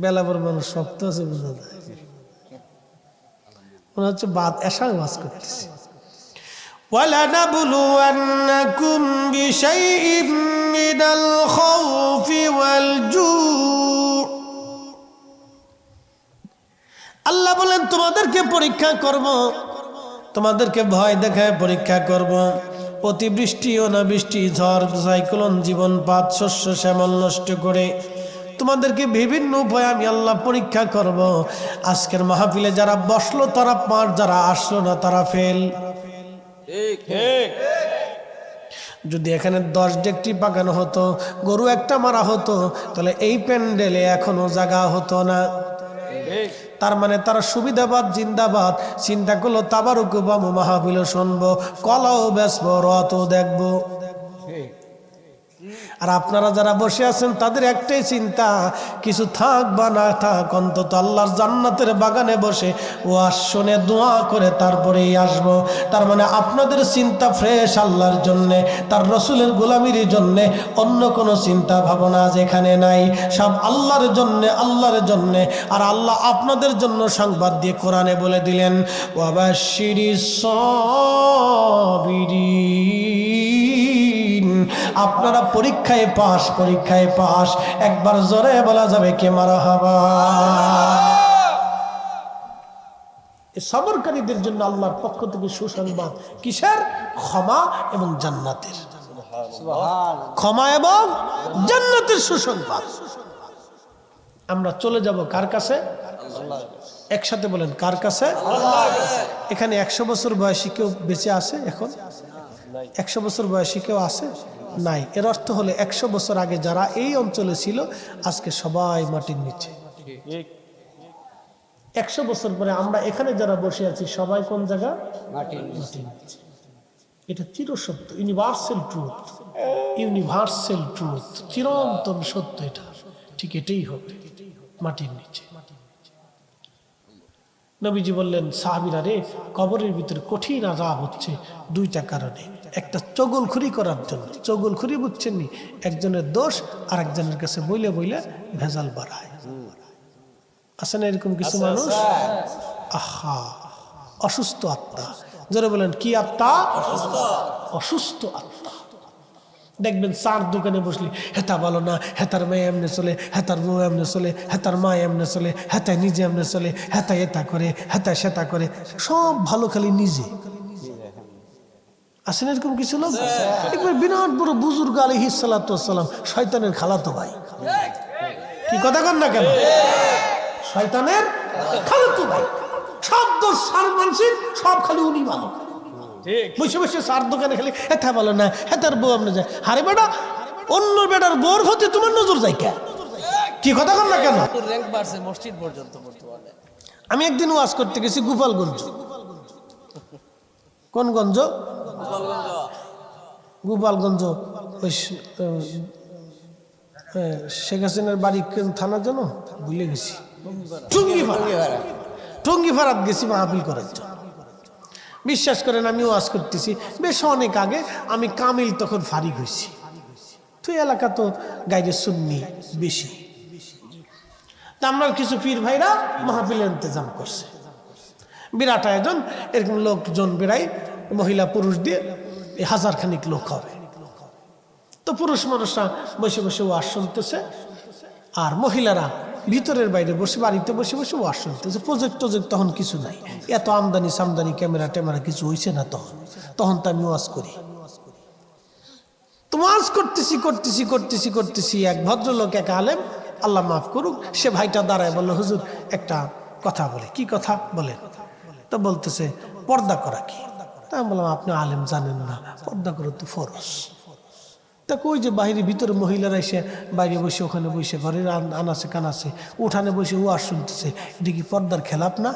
বেলা পর মানুষ শক্ত আছে, বোঝা যায়, মনে হচ্ছে বাদ এসায় ওয়াজ করতেছি। وَلَنَبْلُوَنَّكُمْ بِشَيْءٍ مِّنَ الْخَوْفِ وَالْجُوعِ। আল্লাহ বলেন তোমাদেরকে পরীক্ষা করব, তোমাদেরকে ভয় দেখায় পরীক্ষা করব। অতিবৃষ্টি অনাবৃষ্টি ঝড় সাইক্লোন জীবনপাত শস্য শ্যামল নষ্ট করে তোমাদেরকে বিভিন্ন উপায়ে আমি আল্লাহ পরীক্ষা করব। আজকের মাহফিলে যারা বসলো তারা পার, যারা আসলো না তারা ফেল। যদি এখানে 10 ডেকটি পাকানো হতো, গরু একটা মারা হতো, তাহলে এই প্যান্ডেলে এখনো জায়গা হতো না। তার মানে তারা সুবিধাবাদ জিন্দাবাদ চিন্তা করলো, তাবারুক বামু মাহফিল শুনবো, কলাও বেচবো, রথও দেখবো। আর আপনারা যারা বসে আছেন তাদের একটাই চিন্তা, কিছু থাক বা না থাক অন্তত আল্লাহর জান্নাতের বাগানে বসে ওয়াজ শুনে দোয়া করে তারপরেই আসবো। তার মানে আপনাদের চিন্তা ফ্রেশ আল্লাহর জন্যে, তার রসুলের গোলামির জন্যে, অন্য কোনো চিন্তা ভাবনা যেখানে নাই, সব আল্লাহর জন্যে, আল্লাহর জন্যে। আর আল্লাহ আপনাদের জন্য সংবাদ দিয়ে কোরআনে বলে দিলেন, ওয়াবাশশিরিস সাবিরিন, আপনারা পরীক্ষায় পাস, পরীক্ষায় পাস। একবার জোরে বলা যাবে কে মারহাবা। এই সবরকারীদের জন্য আল্লাহর পক্ষ থেকে সুসংবাদ, কিসের? ক্ষমা এবং জান্নাতের। ক্ষমা এবং জান্নাতের সুসংবাদ। আমরা চলে যাব কার কাছে? একসাথে বলেন, কার কাছে? এখানে 100 বছর বয়সী কেউ বেঁচে আছে? এখন 100 বছর বয়সী কেউ আছে? নাই। এর অর্থ হলে 100 বছর আগে যারা এই অঞ্চলে ছিল আজকে সবাই মাটির নিচে। 100 বছর পরে আমরা এখানে যারা বসে আছি সবাই কোন জায়গা? মাটির নিচে। এটা চিরসত্য, ইউনিভার্সাল ট্রুথ, ইউনিভার্সাল ট্রুথ, চিরন্তন সত্য। এটা ঠিক এটাই হবে, মাটির নিচে। নবীজি বললেন, সাহাবীরা রে, কবরের ভিতরে কঠিন আযাব হচ্ছে 2টা কারণে। একটা চগলখুরি করার জন্য, চগলখুরি বুঝছেন নি, একজনের দোষ আর একজনের কাছে বইলে বইলে ভেজাল বাড়ায়। আছে না এরকম কিছু মানুষ? আহা, অসুস্থ আত্মা। যারা বলেন কি আত্মা? অসুস্থ আত্মা। দেখবেন চার দোকানে বসলি, হেতা ভালো না, হেতার মেয়ে এমনি চলে, হেতার বউ এমনি চলে, হেতার মা এমনি চলে, হেতায় নিজে এমনি চলে, হেতায় এটা করে, হেতায় সেটা করে, সব ভালো খালি নিজে। আসেন এরকম কিছু লোক? একবার বিরাট বড় বুজুর্গ আলাইহিস সালাতু ওয়াস সালাম, শয়তানের খালাতো ভাই। কি কথা কন না কেন? শয়তানের খালাতো ভাই। সব দোষ সার মানসিক, সব খালি উনি ভালো। বসে বসে সার দোকানে খালি হেতা ভালো না, হেতার বউ আপনি যায়। হারে বেটা, অন্য বেটার বউর হতে তোমার নজর যায় কে? কি কথা কন না কেন? র‍্যাঙ্ক বাড়ছে মসজিদ পর্যন্ত বর্তমানে। আমি একদিন ওয়াজ করতে গেছি গোপালগঞ্জ। কোন গঞ্জ? গোপালগঞ্জ। ওই শেখ হাসিনার বাড়ি থানা যেন ভুলে গেছি, টঙ্গিপাড়াত গেছি মাহফিল করার জন্য। বিশ্বাস করেন আমি ওয়াজ করতেছি বেশ অনেক আগে, আমি কামিল তখন ফারিগ হয়েছি। তুই এলাকা তো গাইডে সুন্নি বেশি। আমরা কিছু পীর ভাইরা মাহফিলের ইন্তজাম করছে, বিরাট আয়োজন, এরকম লোকজন বেড়াই, মহিলা পুরুষ দিয়ে 1000 খানিক লোক হবে। তো পুরুষ মানুষরা বসে বসে ওয়াজ শুনতেছে, আর মহিলারা ভিতরের বাইরে বসে, বাড়িতে বসে বসে ওয়াজ শুনতেছে। প্রজেক্ট তখন কিছু নাই, এত আমদানি সামদানি ক্যামেরা ট্যামেরা কিছু হয়েছে না তখন তো আমি ওয়াজ করি। তো ওয়াজ করতেছি এক ভদ্রলোক, এক আলেম, আল্লাহ মাফ করুক, সে ভাইটা দাঁড়ায় বললো, হুজুর একটা কথা বলে। কি কথা বলে? তো বলতেছে পর্দা করা কি? তা আমি বললাম আপনি আলেম জানেন না, পর্দা করা তো ফরজ। তা কই যে বাইরে ভিতরে মহিলারা এসে বাইরে বসে ওখানে বসে ঘরের আনাচে কানাচে উঠানে বসে ওয়াজ শুনতেছে, এটা কি পর্দার খেলাপ না?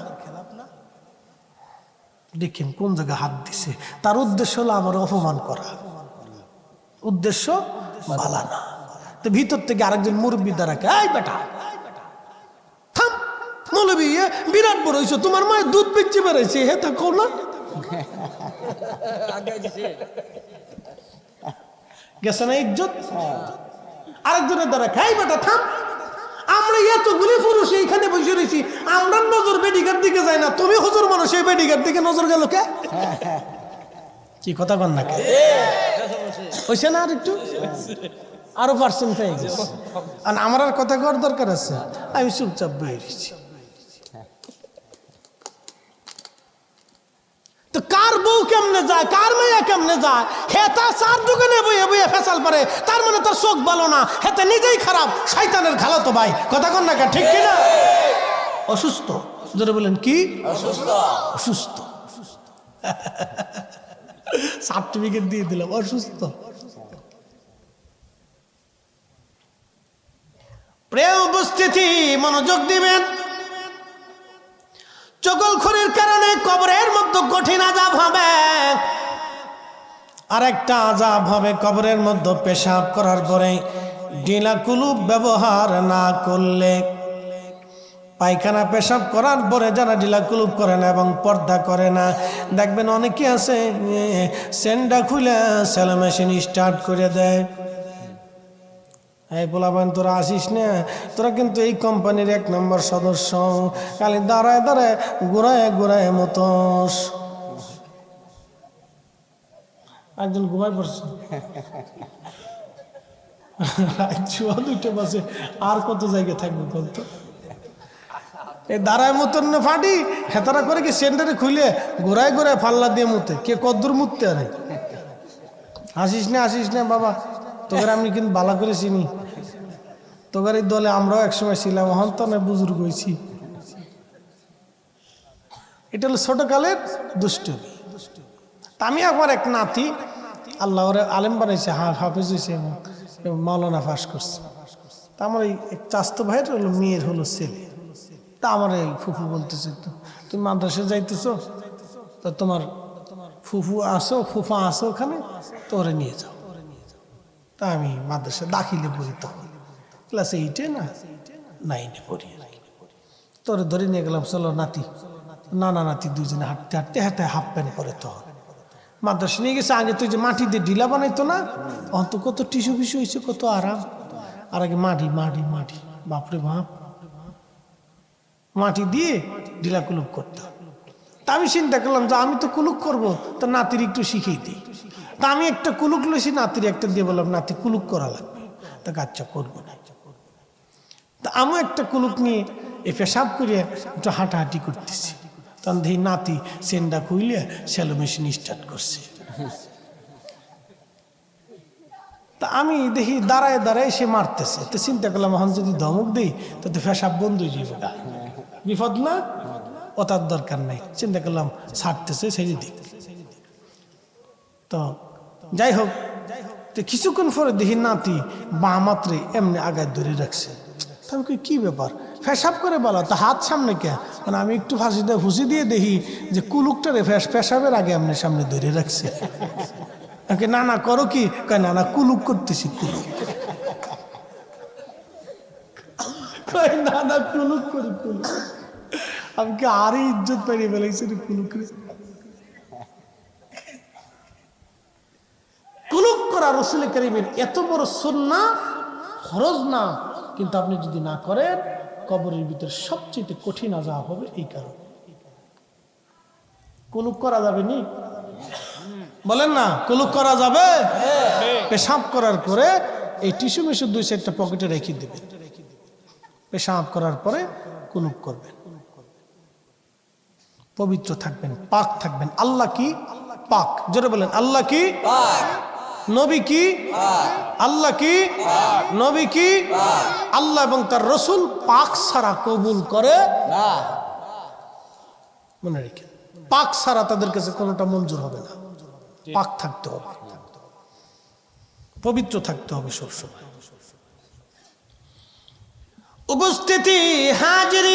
দেখেন কোন জায়গায় হাত দিছে। তার উদ্দেশ্য হলো আমার অপমান করা, উদ্দেশ্য ভালো না। তো ভিতর থেকে আরেকজন মুরব্বী দাঁড়াকে, এই বেটা থাম, মৌলবী বিরাট বড় হইছো, তোমার মায়ের দুধ বেচে বেড়াইছে, হে তা কও না। গেছে না ইজ্জত? আরেকজনের দ্বারা খাই বেটা থাম, আমরা এতগুলি পুরুষ এইখানে বসে রয়েছি, আমরা নজর বেডিকার দিকে যাই না, তুমি হুজুর মানুষ এই বেডিকার দিকে নজর গেল কে? কি কথা কন না কে? হইছে না? আর একটু আরো পার্সেন্ট হয়ে গেছে। আর আমার আর কথা কর দরকার আছে? আমি চুপচাপ বয়ে রয়েছি। তো কার বউ কেমনে যায়, কার মেয়ে কেমনে যায়, হেতা চার দোকানে বইয়ে বইয়ে ফেসাল পারে, তার মানে তার চোখ ভালো না, হেতা নিজেই খারাপ, শয়তানের খালাতো ভাই। কথা কন না কে? ঠিক কিনা? অসুস্থ। জোরে বলেন কি? অসুস্থ। অসুস্থ সার্টিফিকেট দিয়ে দিলাম, অসুস্থ। প্রিয় উপস্থিতি, মনোযোগ দিবেন। চগলখড়ির কারণে কবরের মধ্যে কঠিন আযাব হবে। আরেকটা আযাব হবে কবরের মধ্যে পেশাব করার পরে ঢিলা কুলুপ ব্যবহার না করলে। পায়খানা পেশাব করার পরে যারা ঢিলা কুলুপ করে না এবং পর্দা করে না, দেখবেন অনেকে আছে সেন্ডা খুলে সেলো মেশিন স্টার্ট করে দেয়। এই বলাবেন তোরা আসিস না, তোরা কিন্তু এই কোম্পানির 1 নম্বর সদস্য, খালি দাঁড়ায় দাঁড়ায় ঘুরায় ঘুরায় মতোস। একজন ঘুমাই পড়ছে, ছুয়া 2টা বাজে, আর কত জায়গায় থাকবে বলতো? এই দাঁড়ায় মতন না ফাটি হেতারা করে কি সেন্টারে খুলে ঘোরায় ঘোরায় ফাল্লা দিয়ে মুতে, কে কদ্দুর মুততে আরে। আসিস না বাবা, তোকে আমি কিন্তু বালা করে চিনি, তোকে এই দলে আমরাও একসময় ছিলাম, হন তো না বুজুর্গ হয়েছি। এটা হলো ছোটকালের দুষ্টমি। আমি আমার এক নাতি, আল্লাহ ওরে আলেম বানাইছে, হাফেজ হয়েছে এবং মাওলানা পাস করছে। তা আমার এই চাস্তো ভাইয়ের হলো মেয়ের হলো ছেলে। তা আমার এই ফুফু বলতেছে, তো তুমি মাদ্রাসায় যাইতেছো, তো তোমার ফুফা আসো ওখানে, তো ওরে নিয়ে যাও। তা আমি মাদ্রাসা দাখিলে পড়ি, তখন ক্লাস 8-এ না 9-এ পড়ি। তোরে ধরে নিয়ে গেলাম, চলো নাতি, নানা নাতি দুজনে হাঁটতে হাঁটতে হাঁটতে হাফ প্যান্ট পরে। তখন মাদ্রাসা নিয়ে গেছে, আগে তুই যে মাটি দিয়ে ঢিলা বানাইতো না, অন্ত কত টিস্যু ফিসু হয়েছে, কত আরাম। আর আগে মাটি মাটি মাটি, বাপরে বাপ, মাটি দিয়ে ঢিলা কুলুপ করতাম। তা আমি চিন্তা করলাম যে আমি তো কুলুক করবো, তো নাতির একটু শিখিয়ে দিই। তা আমি একটা কুলুক লইছি, নাতির একটা দিয়ে বললাম নাতি কুলুক করা লাগবে। তা আচ্ছা করবো না। তা আমি একটা কুলুক নিয়ে এ পেশাব করে একটু হাঁটাহাঁটি করতেছি, তখন দেখি নাতি সেন্ডা খুইলে সেলো মেশিন স্টার্ট করছে। তা আমি দেখি দাঁড়ায় দাঁড়ায় সে মারতেছে। তো চিন্তা করলাম এখন যদি ধমক দিই তো পেশাব বন্ধ হয়ে যাবে, বিপদ না, ও তার দরকার নাই। চিন্তা করলাম ছাড়তেছে, ছেড়ে দিক। তো যাই হোক, তো কিছুক্ষণ পরে দেখি নাতি বাঁ মাত্রে এমনি আগায় ধরে রাখছে। আমি কি ব্যাপার, পেশাব করে বলা, তা হাত সামনে কে? মানে আমি একটু ফুসি দিয়ে দেখি যে কুলুকটারে পেশাবের আগে এমনি সামনে ধরে রাখছে। না না করো কি? না না কুলুক করতেছি, কুলুক। না না কুলুক করি, কুলুক। আমি কি আরো ইজ্জত পাইয়ে ফেলাইছি কুলুক। কুলুক করা রাসূল কারীমের এত বড় সুন্নাহ, ফরজ না, কিন্তু আপনি যদি না করেন কবরের ভিতর সবচেয়ে কঠিন আযাব হবে। এই কারণে কুলুক করা যাবে নি? বলেন না, কুলুক করা যাবে? পেশাব করার পরে এই টিস্যু মিশু 2-4টা পকেটে রেখে দিবেন। পেশাব করার পরে কুলুক করবেন, পবিত্র থাকবেন, পাক থাকবেন। আল্লাহ কি? পাক। জোরে বলেন, আল্লাহ কি? পাক। নবী কি? পাক। আল্লাহ কি? পাক। নবী কি? পাক। আল্লাহ এবং তার রাসূল পাক ছাড়া কবুল করে না। মনে রেখে, পাক ছাড়া তাদের কাছে কোনোটা মঞ্জুর হবে না। পাক থাকতে হবে, পবিত্র থাকতে হবে সবসময়। উপস্থিতি হাজির,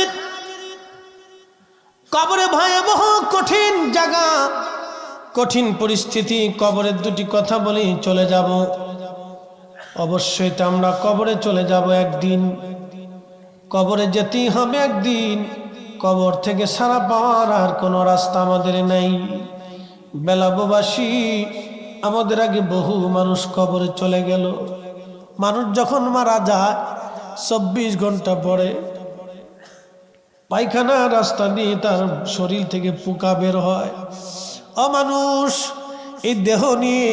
কবরে ভয়াবহ কঠিন জায়গা, কঠিন পরিস্থিতি। কবরের দুটি কথা বলি চলে যাব। অবশ্যই তো আমরা কবরে চলে যাব একদিন, কবরে যেতেই হবে একদিন। কবর থেকে ছাড়া পাওয়ার আর কোনো রাস্তা আমাদের নেই। বেলাববাসী, আমাদের আগে বহু মানুষ কবরে চলে গেল। মানুষ যখন মারা যায় 24 ঘন্টা পরে পায়খানা রাস্তা দিয়ে তার শরীর থেকে পোকা বের হয়। মানুষ, এই দেহ নিয়ে,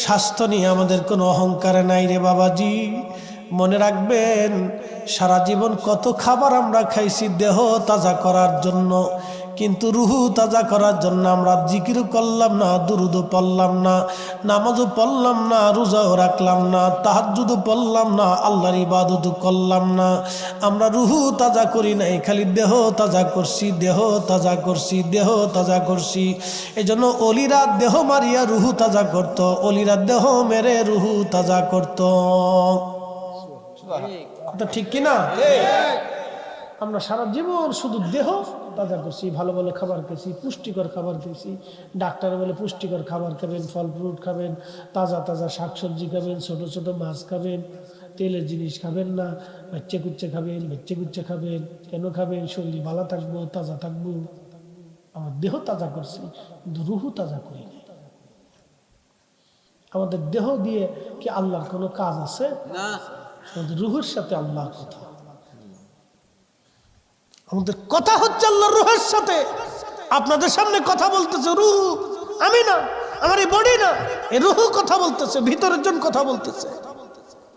স্বাস্থ্য নিয়ে আমাদের কোনো অহংকার নাই রে বাবাজি। মনে রাখবেন, সারা জীবন কত খাবার আমরা খাইছি দেহ তাজা করার জন্য, কিন্তু রুহু তাজা করার জন্য আমরা জিকির করলাম না, দুরুদও পড়লাম না, নামাজও পড়লাম না, রোজাও রাখলাম না, তাহাজ্জুদও পড়লাম না, আল্লাহর ইবাদতও করলাম না। আমরা রুহু তাজা করি নাই, খালি দেহ তাজা করছি, দেহ তাজা করছি, দেহ তাজা করছি। এই জন্য অলিরা দেহ মারিয়া রুহু তাজা করত, অলিরা দেহ মেরে রুহু তাজা করত। ঠিক কিনা? আমরা সারা জীবন শুধু দেহ তাজা করছি, ভালো ভালো খাবার খেয়েছি, পুষ্টিকর খাবার খেয়েছি। ডাক্তার বলে পুষ্টিকর খাবার খাবেন, ফল ফ্রুট খাবেন, তাজা তাজা শাকসবজি খাবেন, ছোট ছোট মাছ খাবেন, তেলের জিনিস খাবেন না, বাচ্চা কুচ্চা খাবেন, বাচ্চা কুচ্চা খাবেন। কেন খাবেন? শরীর ভালো থাকবো, তাজা থাকবো। আমার দেহ তাজা করছি, কিন্তু রুহু তাজা করি নাই। আমাদের দেহ দিয়ে কি আল্লাহর কোনো কাজ আছে? না। আমাদের রুহের সাথে আল্লাহর কথা, আমাদের কথা হচ্ছে আল্লাহর রুহের সাথে। আপনাদের সামনে কথা বলতেছে রুহ, আমি না, আমার এই বডি না, এই রুহ কথা বলতেছে, ভিতরের জন কথা বলতেছে,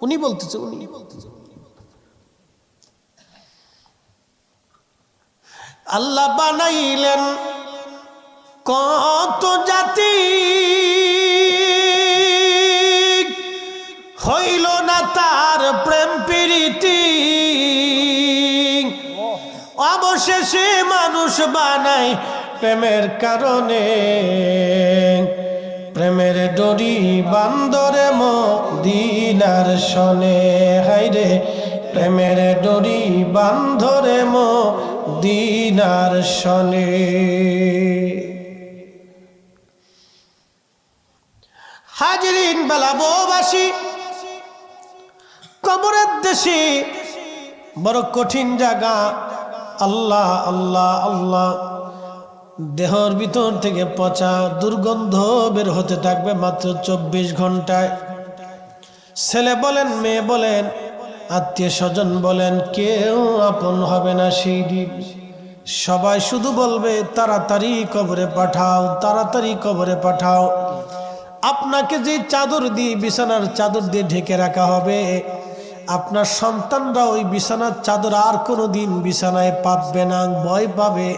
উনি বলতেছে, উনি। আল্লাহ বানাইলেন কত জাতি, হইল না তার প্রেম প্রীতি, অবশেষে মানুষ বানায় প্রেমের কারণে। প্রেমের ডরি বান্দরে মদিনার শনে, হাইরে প্রেমের ডরি বান্ধরে মদিনার শনে। হাজিরিন বেলাববাসী, কবরের দেশে বড় কঠিন জায়গা। আল্লাহ আল্লাহ আল্লাহ, দেহর ভিতর থেকে পচা দুর্গন্ধ বের হতে থাকবে মাত্র 24 ঘন্টায়। ছেলে বলেন, মেয়ে বলেন, আত্মীয় স্বজন বলেন, কেউ আপন হবে না সেই দিন। সবাই শুধু বলবে তাড়াতাড়ি কবরে পাঠাও, তাড়াতাড়ি কবরে পাঠাও। আপনাকে যে চাদর দিয়ে, বিছানার চাদর দিয়ে ঢেকে রাখা হবে, আপনার সন্তানরা ওই বিছানার চাদর আর কোনো দিন বিছানায় পাতবে না, ভয় পাবে।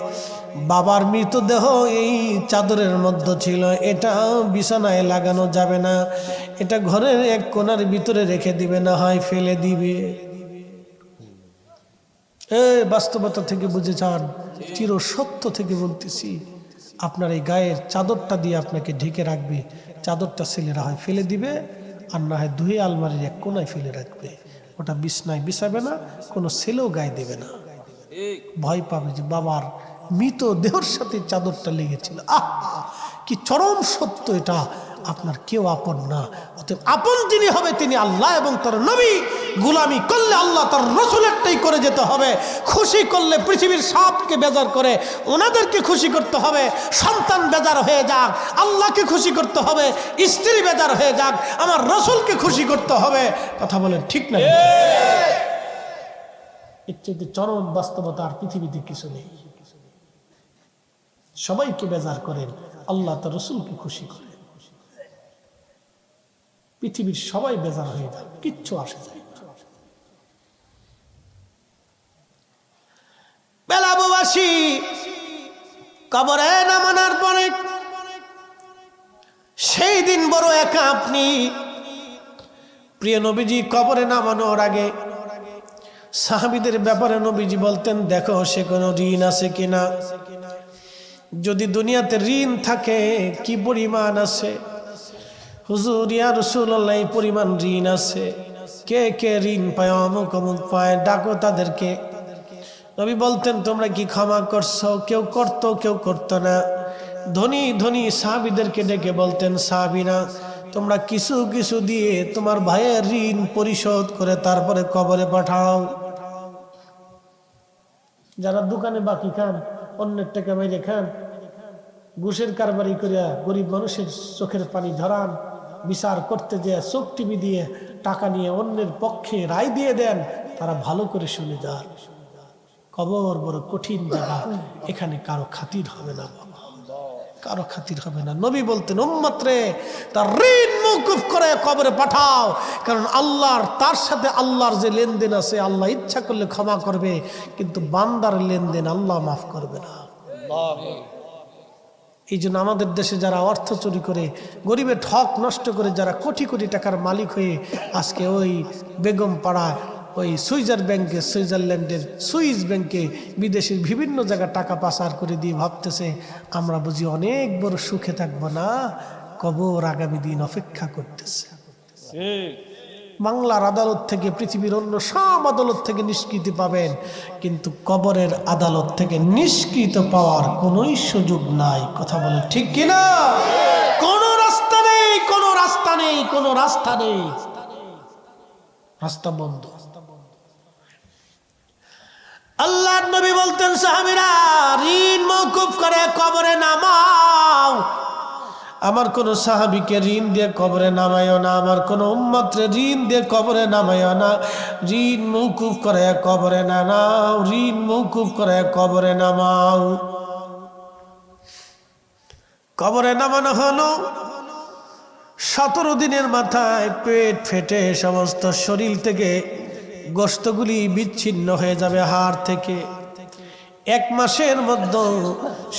বাবার মৃতদেহ এই চাদরের মধ্যে ছিল, এটা বিছানায় লাগানো যাবে না, এটা ঘরের এক কোণার ভিতরে রেখে দিবে, না হয় ফেলে দিবে। বাস্তবতা থেকে বুঝে যান, চির সত্য থেকে বলতেছি। আপনার এই গায়ের চাদরটা দিয়ে আপনাকে ঢেকে রাখবে, চাদরটা ছেলেরা হয় ফেলে দিবে, আর না হয় ধুয়ে আলমারির এক কোনায় ফেলে রাখবে। ওটা বিছনায় বিছাবে না, কোনো ছেলেও গায়ে দেবে না। ভয় পাবে যে বাবার মৃত দেহর সাথে চাদরটা লেগেছিল। কি চরম সত্য এটা। আপনার কেউ আপন না, অতএব আপন যিনি হবে তিনি আল্লাহ এবং তার নবী। গোলামি করলে আল্লাহ তার রসুলেরটাই করে যেতে হবে। খুশি করলে পৃথিবীর সবকে বেজার করে ওনাদেরকে খুশি করতে হবে। সন্তান বেজার হয়ে যাক, আল্লাহকে খুশি করতে হবে। স্ত্রী বেজার হয়ে যাক, আমার রসুলকে খুশি করতে হবে। কথা বলেন ঠিক না? এর চেয়ে চরম বাস্তবতা আর পৃথিবীতে কিছু নেই। সবাইকে বেজার করেন, আল্লাহ তার রসুলকে খুশি করেন। পৃথিবীর সবাই বেজার হয়ে যায়, কিচ্ছু আসে যায় না। বেলাববাসী, কবরে নামানোর পরে সেই দিন বড় একা আপনি। প্রিয় নবীজি কবরে নামানোর আগে সাহাবীদের ব্যাপারে নবীজি বলতেন, দেখো সে কোনো ঋণ আছে কিনা, যদি দুনিয়াতে ঋণ থাকে কি পরিমাণ আছে? হুজুর ইয়া রাসূলুল্লাহ এই পরিমাণ ঋণ আছে। কে কে ঋণ পায়? অমুক অমুক পায়, ডাকো তাদেরকে। নবী বলতেন তোমরা কি ক্ষমা করছো? কেউ করতো, কেউ করতো না। ধনী ধনী সাহাবীদেরকে ডেকে বলতেন, সাহাবীরা তোমরা কিছু কিছু দিয়ে তোমার ভাইয়ের ঋণ পরিশোধ করে তারপরে কবরে পাঠাও। যারা দোকানে বাকি খান, অন্যের টাকা মেরে খান, ঘুষের কারবারি করিয়া গরিব মানুষের চোখের পানি ঝরান, বিচার করতে যে চোখ টিভি দিয়ে টাকা নিয়ে অন্যের পক্ষে রায় দিয়ে দেন, তারা ভালো করে শুনে যান, কবর বড় কঠিন জায়গা, এখানে কারো খাতির হবে না বাবা, কারো খাতির হবে না। নবী বলতেন উম্মত রে তার ঋণ মওকুফ করে কবরে পাঠাও, কারণ আল্লাহর তার সাথে আল্লাহর যে লেনদেন আছে, আল্লাহ ইচ্ছা করলে ক্ষমা করবে, কিন্তু বান্দার লেনদেন আল্লাহ মাফ করবে না। এই জন্য আমাদের দেশে যারা অর্থ চুরি করে, গরিবের ঠক নষ্ট করে, যারা কোটি কোটি টাকার মালিক হয়ে আজকে ওই বেগম পাড়ায়, ওই সুইজারল্যান্ডের সুইস ব্যাংকে, বিদেশের বিভিন্ন জায়গায় টাকা পাচার করে দিয়ে ভাবতেছে আমরা বুঝি অনেক বড় সুখে থাকবো না, কবর আগামী দিন অপেক্ষা করতেছে। বাংলার আদালত থেকে পৃথিবীর অন্য সব আদালত থেকে নিষ্কৃতি পাবেন, কিন্তু কবরের আদালত থেকে নিষ্কৃত পাওয়ার কোনোই সুযোগ নাই। কথা বলে ঠিক কিনা? কোনো রাস্তা নেই, কোনো রাস্তা নেই, কোনো রাস্তা নেই, রাস্তা বন্ধ। আল্লাহর নবী বলতেন সাহাবীরা ঋণ মওকুফ করে কবরে নামাও। আমার কোন সাহাবীকে ঋণ দিয়ে কবরে নামায়ও না, আমার কোন উম্মতরে ঋণ দিয়ে কবরে নামায়ও না। ঋণ মওকুফ করে কবরে নামাও, ঋণ মওকুফ করে কবরে নামাও। কবরে নামানো হলো 17 দিনের মাথায় পেট ফেটে সমস্ত শরীর থেকে গোশতগুলি বিচ্ছিন্ন হয়ে যাবে হাড় থেকে। 1 মাসের মধ্যে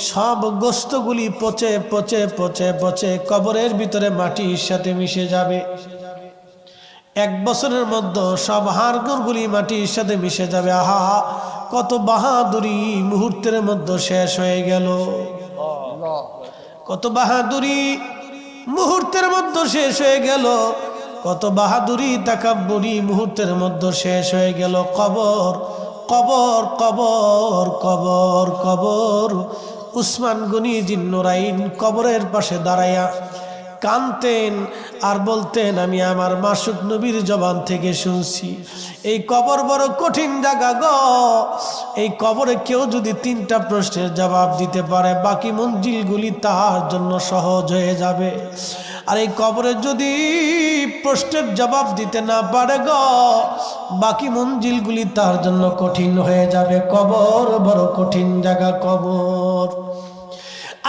সব গোশতগুলি পচে পচে পচে পচে কবরের ভিতরে মাটির সাথে মিশে যাবে। 1 বছরের মধ্যে সব হাড়গুলি মাটির সাথে মিশে যাবে। আহা, কত বাহাদুরি মুহূর্তের মধ্যে শেষ হয়ে গেল, কত বাহাদুরি মুহূর্তের মধ্যে শেষ হয়ে গেল, কত বাহাদুরি তাকাব্বুরি মুহূর্তের মধ্যে শেষ হয়ে গেল। কবর কবর কবর কবর কবর। উসমান গনি জিন্নুরাইন কবরের পাশে দাঁড়াইয়া কানতেন আর বলতেন, আমি আমার মাসুক নবীর জবান থেকে শুনছি, এই কবর বড় কঠিন জায়গা গো। এই কবরে কেউ যদি 3টা প্রশ্নের জবাব দিতে পারে, বাকি মঞ্জিলগুলি তার জন্য সহজ হয়ে যাবে। আর এই কবরে যদি প্রশ্নের জবাব দিতে না পারে গো, বাকি মঞ্জিলগুলি তার জন্য কঠিন হয়ে যাবে। কবর বড় কঠিন জায়গা কবর।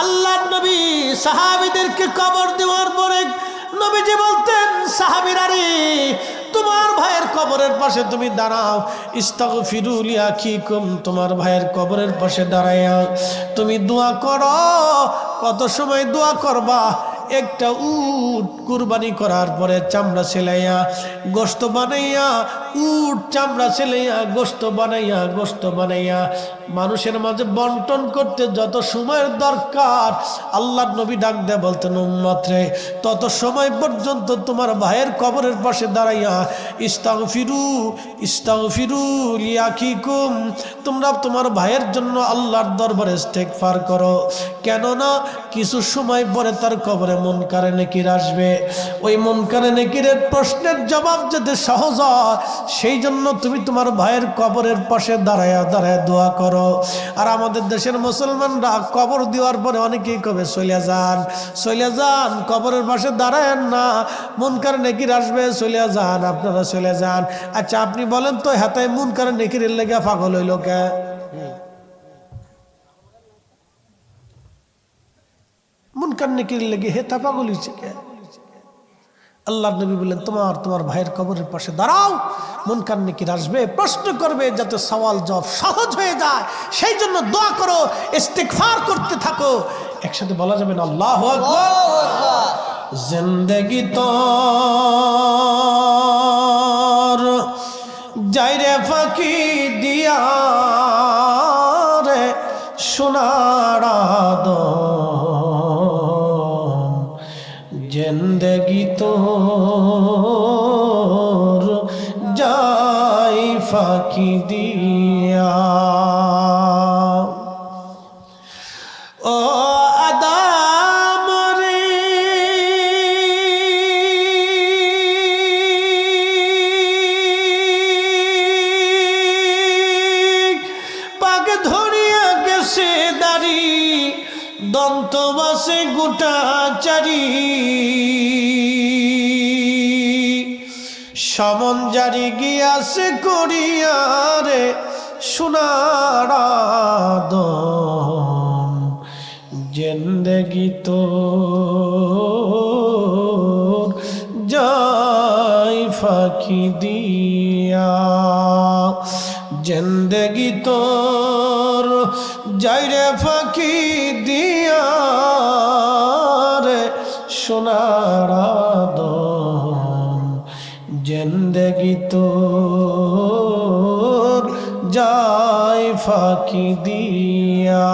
আল্লাহর নবী সাহাবীদেরকে কবর দেওয়ার পরে নবীজি বলতেন, সাহাবীরা রে, তোমার ভাইয়ের কবরের পাশে তুমি দাঁড়াও, ইস্তাগফিরু লিআখিকুম, তোমার ভাইয়ের কবরের পাশে দাঁড়াইয়া তুমি দোয়া করো। কত সময় দোয়া করবা? একটা উট কুরবানি করার পরে চামড়া সেলাইয়া গোশত বানাইয়া, উট চামড়া সেলাইয়া গোশত বানাইয়া, গোশত বানাইয়া মানুষের মাঝে বন্টন করতে যত সময়ের দরকার, আল্লাহর নবী ডাক দেয়া বলতেন, উম্মত রে, তত সময় পর্যন্ত তোমার ভাইয়ের কবরের পাশে দাঁড়াইয়া ইস্তাগফিরু ইস্তাগফিরু লিআখিকুম, তোমরা তোমার ভাইয়ের জন্য আল্লাহর দরবারে ইস্তেগফার করো। কেননা কিছু সময় পরে তার কবরে মুনকারে নেকির আসবে। ওই মুনকারে নেকিরের প্রশ্নের জবাব যাতে সহজ হয়, সেই জন্য তুমি তোমার ভাইয়ের কবরের পাশে দাঁড়ায়া দাঁড়ায় দোয়া করো। আর আমাদের দেশের মুসলমানরা কবর দেওয়ার পরে অনেকেই কবে চলে যান, চলে যান, কবরের পাশে দাঁড়ায়েন না, মুনকারে নেকির আসবে, চলে যান, আপনারা চলে যান। আচ্ছা আপনি বলেন তো, হাতায় মুনকারে নেকিরের লেগে পাগল হইল কে? মুনকার নেকির লেগে হেতা পাগল হয়েছে কে? আল্লাহর নবী বললেন, তোমার ভাইয়ের কবরের পাশে দাঁড়াও, মুনকার নেকির আসবে, প্রশ্ন করবে, যাতে সওয়াল জবাব সহজ হয়ে যায়, সেই জন্য দোয়া করো, ইস্তেগফার করতে থাকো। একসাথে বলা যাবে না আল্লাহু আকবার? জিন্দেগি তোর যাইরে ফাঁকি দিয়া রে, সোনার আদম জিন্দেগি তোর যাই ফাঁকি দিয়া। ও আদম রে পাক ধরিয়া গেছে দাড়ি দন্ত বাসে গোটা চারি সমন জারি গিয়াছে করিয়ারে সোনার আদম জিন্দেগি তোর যাই ফাঁকি দিয়া। জিন্দেগি তোর যাই রে ফাঁকি দিয়া রে সোনার আদম জিন্দেগি তোর যাই ফাঁকি দিয়া।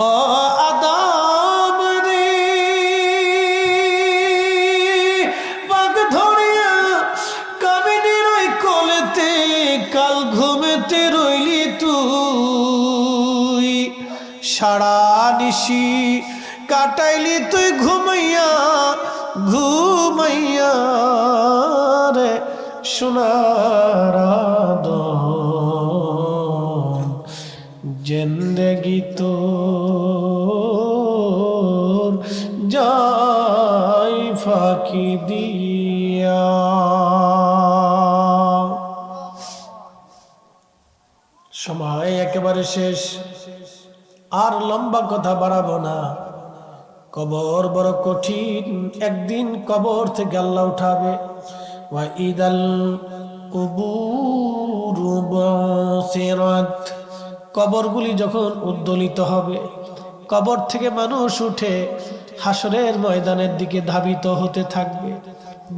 ও আদম রে পাক ধরিয়া কামিনীর ওই কোলেতে কাল ঘুমেতে রইলি তুই সারা নিশি কাটাইলি তুই ঘুমাইয়া ঘুমাইয়া রে সোনার আদম জিন্দেগি তোর যাই ফাঁকি দিয়া। সময় একেবারে শেষ, আর লম্বা কথা বাড়াবো না। কবর বড় কঠিন, একদিন কবর থেকে আল্লাহ উঠাবে। ওয়া ইদাল কুবুরু বুসিরাত, কবরগুলি যখন উদ্দোলিত হবে, কবর থেকে মানুষ উঠে হাসরের ময়দানের দিকে ধাবিত হতে থাকবে,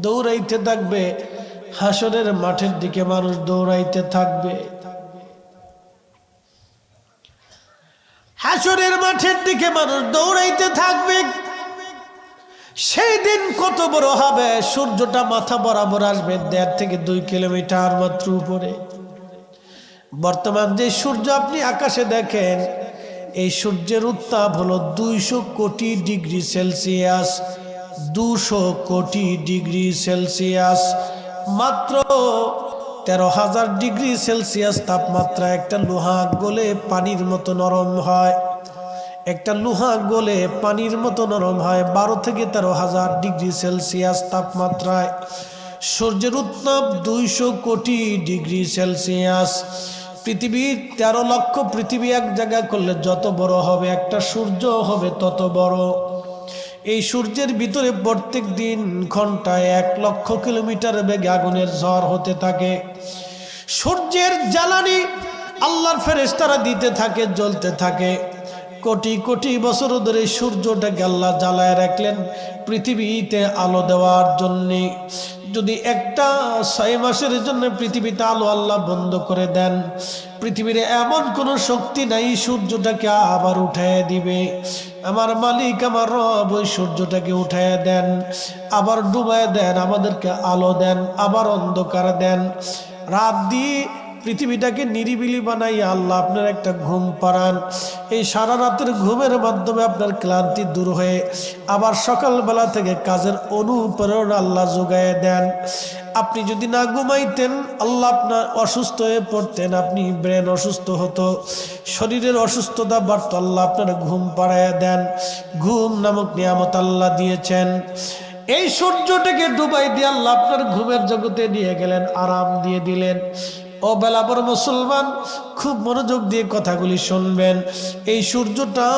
দৌড়াইতে থাকবে। হাসরের মাঠের দিকে মানুষ দৌড়াইতে থাকবে। হাসরের মাঠের দিকে মানুষ দৌড়াইতে থাকবে। সেই দিন কত বড় হবে, সূর্যটা মাথা বরাবর আসবে 1.5 থেকে 2 কিলোমিটার মাত্র উপরে। বর্তমান যে সূর্য আপনি আকাশে দেখেন, এই সূর্যের উত্তাপ হলো 200 কোটি ডিগ্রি সেলসিয়াস। 200 কোটি ডিগ্রি সেলসিয়াস, মাত্র 13,000 ডিগ্রি সেলসিয়াস তাপমাত্রা। একটা লোহা গলে পানির মতো নরম হয়, একটা লোহা গলে পানির মতো নরম হয় 12 থেকে 13,000 ডিগ্রি সেলসিয়াস তাপমাত্রায়। সূর্যের উত্তাপ 200 কোটি ডিগ্রি সেলসিয়াস। পৃথিবীর 13 লক্ষ পৃথিবী এক জায়গায় করলে যত বড় হবে, একটা সূর্য হবে তত বড়। এই সূর্যের ভিতরে প্রত্যেক দিন ঘন্টায় 1 লক্ষ কিলোমিটার বেগে আগুনের ঝড় হতে থাকে। সূর্যের জ্বালানি আল্লাহর ফেরেশতারা দিতে থাকে, জ্বলতে থাকে। কোটি কোটি বছর ধরে সূর্যটাকে আল্লাহ জ্বালায় রাখলেন পৃথিবীতে আলো দেওয়ার জন্যে। যদি একটা 6 মাসের জন্য পৃথিবীতে আলো আল্লাহ বন্ধ করে দেন, পৃথিবীর এমন কোনো শক্তি নাই সূর্যটাকে আবার উঠায় দিবে। আমার মালিক আমার রব ওই সূর্যটাকে উঠায় দেন, আবার ডুবায় দেন, আমাদেরকে আলো দেন, আবার অন্ধকার দেন। রাত দিয়ে পৃথিবীটাকে নিরিবিলি বানাইয়া আল্লাহ আপনার একটা ঘুম পাড়ান। এই সারা রাতের ঘুমের মাধ্যমে আপনার ক্লান্তি দূর হয়ে আবার সকালবেলা থেকে কাজের অনুপ্রেরণা আল্লাহ যোগায় দেন। আপনি যদি না ঘুমাইতেন, আল্লাহ আপনার অসুস্থ হয়ে পড়তেন, আপনি ব্রেন অসুস্থ হতো, শরীরের অসুস্থতা বাড়ত, আল্লাহ আপনার ঘুম পাড়াইয়া দেন। ঘুম নামক নিয়ামত আল্লাহ দিয়েছেন। এই সূর্যটাকে ডুবাই দিয়ে আল্লাহ আপনার ঘুমের জগতে নিয়ে গেলেন, আরাম দিয়ে দিলেন। ও বেলাবর মুসলমান, খুব মনোযোগ দিয়ে কথাগুলি শুনবেন। এই সূর্যটা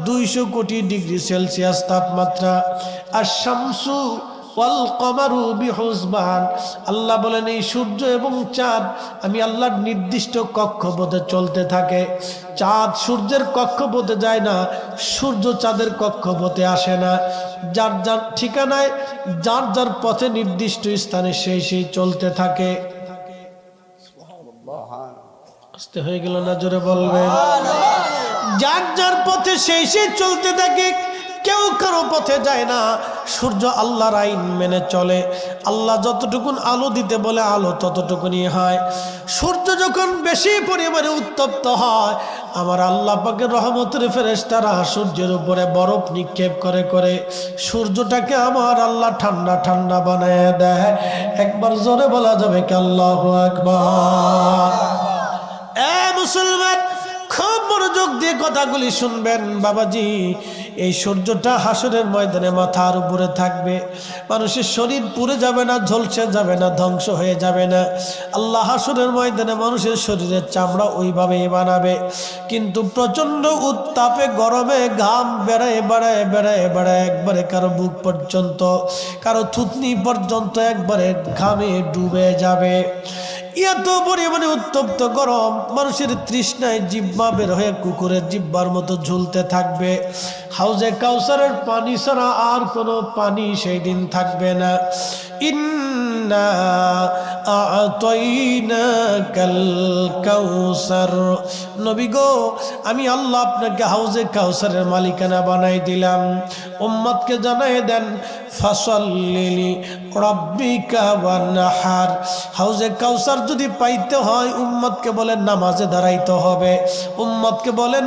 200 কোটি ডিগ্রি সেলসিয়াস তাপমাত্রা। আর শামসু ওয়াল কমারু বিহুসবান, আল্লাহ বলেন এই সূর্য এবং চাঁদ আমি আল্লাহর নির্দিষ্ট কক্ষপথে চলতে থাকে। চাঁদ সূর্যের কক্ষপথে যায় না, সূর্য চাঁদের কক্ষপথে আসে না। যার যার ঠিকানায়, যার যার পথে নির্দিষ্ট স্থানে সেই সেই চলতে থাকে। আস্তে হয়ে গেল না, জোরে বলবেন। যার যার পথে সেই সেই চলতে থাকে, কেউ কারো পথে যায় না। সূর্য আল্লাহর আইন মেনে চলে। আল্লাহ যতটুকুন আলো দিতে বলে আলো ততটুকুনি হয়। সূর্য যখন বেশি পরিমাণে উত্তপ্ত হয়, আমার আল্লাহ পাকের রহমতের ফেরেশতারা সূর্যের উপরে বরফ নিক্ষেপ করে করে সূর্যটাকে আমার আল্লাহ ঠান্ডা ঠান্ডা বানায় দেয়। একবার জোরে বলা যাবে কি আল্লাহু আকবার। মুসলমান, খুব মনোযোগ দিয়ে কথাগুলি শুনবেন বাবাজি। এই সূর্যটা হাসরের ময়দানে মাথার উপরে থাকবে। মানুষের শরীর পুড়ে যাবে না, ঝলসে যাবে না, ধ্বংস হয়ে যাবে না। আল্লাহ হাসরের ময়দানে মানুষের শরীরের চামড়া ওইভাবেই বানাবে, কিন্তু প্রচন্ড উত্তাপে গরমে ঘাম বেড়ায় বেড়ায় বেড়ায় বেড়ায় একবারে কারো বুক পর্যন্ত, কারো থুতনি পর্যন্ত একবারে ঘামে ডুবে যাবে। এত পরিমাণে উত্তপ্ত গরম, মানুষের তৃষ্ণায় জিহ্বা বের হয়ে কুকুরের জিহ্বার মতো ঝুলতে থাকবে। হাউজে কাউসারের পানি ছাড়া আর কোনো পানি সেই দিন থাকবে না। ইন্না আ'তাইনাকাল কাউসার, নবী গো, আমি আল্লাহ আপনাকে হাউজে কাউসারের মালিকানা বানাই দিলাম। উম্মতকে জানাই দেন, ফাসাল্লি রাব্বিকা ওয়ানহার। হাউজে কাউসার যদি পাইতে হয়, উম্মতকে বলেন নামাজে দাঁড়াইতে হবে। উম্মতকে বলেন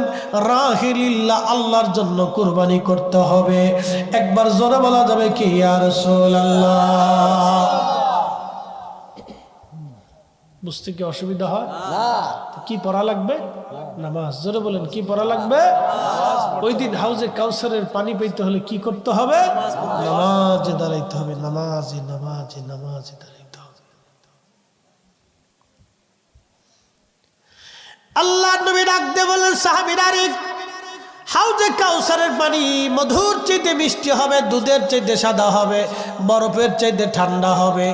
রাহিলিল্লাহ, আল্লাহর জন্য কুরবানি করতে হবে। একবার জোরে বলা যাবে কি ইয়া রাসূলুল্লাহ? বুঝতে কি অসুবিধা হয়? কি পড়া লাগবে? নামাজ। জোরে বলেন, কি পড়া লাগবে? ওই দিন হাউজে কাউসারের পানি পেতে হলে কি করতে হবে? নামাজে দাঁড়াইতে হবে। নামাজে নামাজে নামাজে দাঁড়াইতে হবে। আল্লাহ নবী ডাকতে বলেন, সাহাবীরা রে, হাউজে কাউসারের পানি মধুর চাইতে মিষ্টি হবে, দুধের চাইতে সাদা হবে, বরফের চাইতে ঠান্ডা হবে।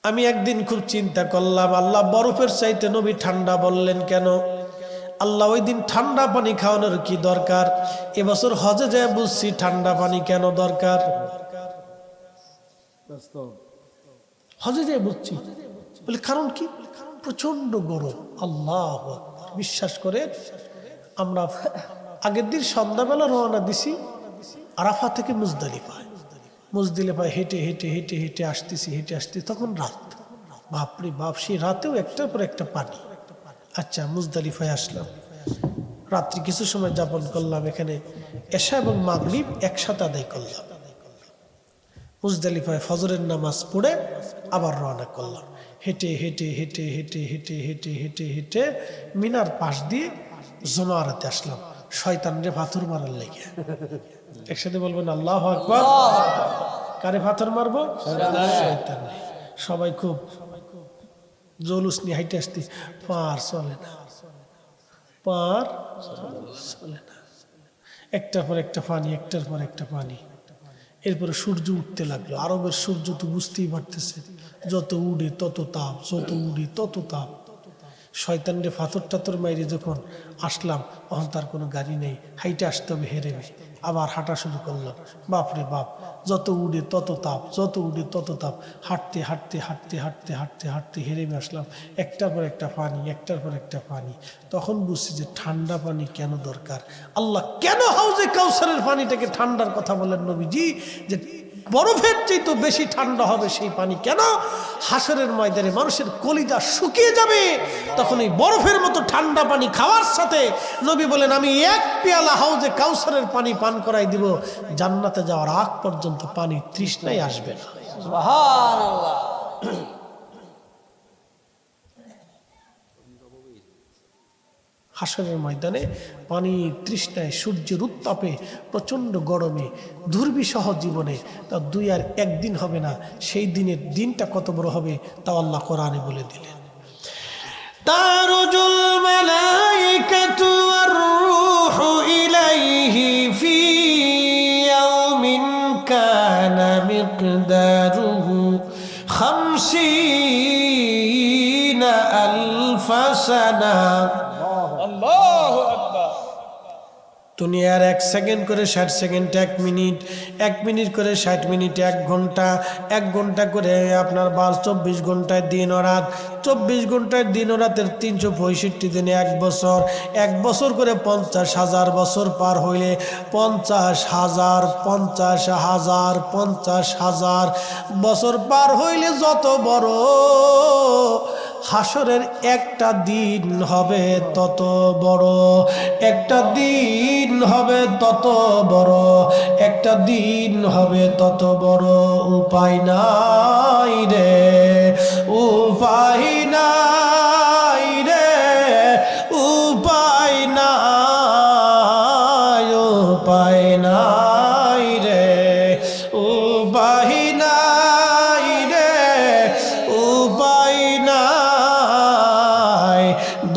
আমি একদিন খুব চিন্তা করলাম, আল্লাহ বরফের চাইতে নবী ঠান্ডা বললেন কেন? আল্লাহ ওই দিন ঠান্ডা পানি খাওয়ানোর কি দরকার? এবছর হজে যায় বুঝছি ঠান্ডা পানি কেন দরকার। হজে যায় বুঝছি, বলে কারণ কি? প্রচন্ড গরম। আল্লাহু আকবার। বিশ্বাস করে আমরা আগের দিন সন্ধ্যাবেলা রওনা দিছি আরাফা থেকে মুজদালিফায়। মুজদালিফায় হেঁটে হেঁটে হেঁটে হেঁটে আসতেছি, হেঁটে আসতেছি, তখন রাত। বাপরে বাপ, সেই রাতেও একটার পর একটা পানি। আচ্ছা, মুজদালিফায় আসলাম, রাত্রি কিছু সময় যাপন করলাম এখানে। এশা এবং মাগরিব একসাথে আদায় করলাম। মুজদালিফায় ফজরের নামাজ পড়ে আবার রওনা করলাম। হেঁটে হেঁটে হেঁটে হেঁটে হেঁটে হেঁটে হেঁটে হেঁটে মিনার পাশ দিয়ে জমারাতে আসলাম, শয়তানরে পাথর মারার লেগে। একসাথে বলবেন আল্লাহু আকবার। কারে পাথর মারবো? শয়তান। সবাই খুব জলুস নিয়ে হাইটে আসতে, পার চলে না, পার চলে না। একটার পর একটা পানি, একটার পর একটা পানি। এরপরে সূর্য উঠতে লাগলো। আরবের সূর্য তো বুঝতেই পারতেছে, যত উড়ে তত তাপ, যত উড়ে তত তাপ। শয়তানরে ফাথর টাথর মাইরে যখন আসলাম, তখন তার কোনো গাড়ি নেই, হাইটে আসতে হবে হেরেমে। আবার হাঁটা শুরু করলাম। বাপরে বাপ, যত উড়ে তত তাপ, যত উড়ে তত তাপ। হাঁটতে হাঁটতে হাঁটতে হাঁটতে হাঁটতে হাঁটতে হেরেমে আসলাম। একটার পর একটা পানি, একটার পর একটা পানি। তখন বুঝছি যে ঠান্ডা পানি কেন দরকার। আল্লাহ কেন হাউজে কাউসারের পানিটাকে ঠান্ডার কথা বলেন নবীজি, যে বরফের চাইতে বেশি ঠান্ডা হবে সেই পানি। কেন? হাসরের ময়দানে মানুষের কলিজা শুকিয়ে যাবে, তখন এই বরফের মতো ঠান্ডা পানি খাওয়ার সাথে নবী বলেন, আমি এক পেয়ালা হাউজে কাউসারের পানি পান করাই দিব, জান্নাতে যাওয়ার আগ পর্যন্ত পানি তৃষ্ণাই আসবে না। সুবহানাল্লাহ। হাসরের ময়দানে পানি তৃষ্ণায়, সূর্যের উত্তাপে, প্রচন্ড গরমে, দুর্বিষহ জীবনে তা 2 আর 1 দিন হবে না। সেই দিনের দিনটা কত বড় হবে তাও আল্লাহ কোরআনে বলে দিলেন। তারুজুল মালাইকাতু ওয়ার রূহু ইলাইহি ফি ইয়াউমিন কানা মিকদারুহু 50 আলফ সানা। আল্লাহু আকবার। দুনিয়ার 1 সেকেন্ড করে 60 সেকেন্ড 1 মিনিট, 1 মিনিট করে 60 মিনিট 1 ঘন্টা, 1 ঘন্টা করে আপনার 24 ঘন্টায় দিন ও রাত, 24 ঘন্টায় দিন ও রাতের 365 দিনে 1 বছর, 1 বছর করে 50,000 বছর পার হইলে 50,000 বছর পার হইলে যত বড় হাসরের একটা দিন হবে তত বড়, একটা দিন হবে তত বড়, একটা দিন হবে তত বড়। উপায় নাই রে, উপায় নাই রে, উপায় নাই, উপায় নাই রে, উপায় নাই রে, উপায় নাই।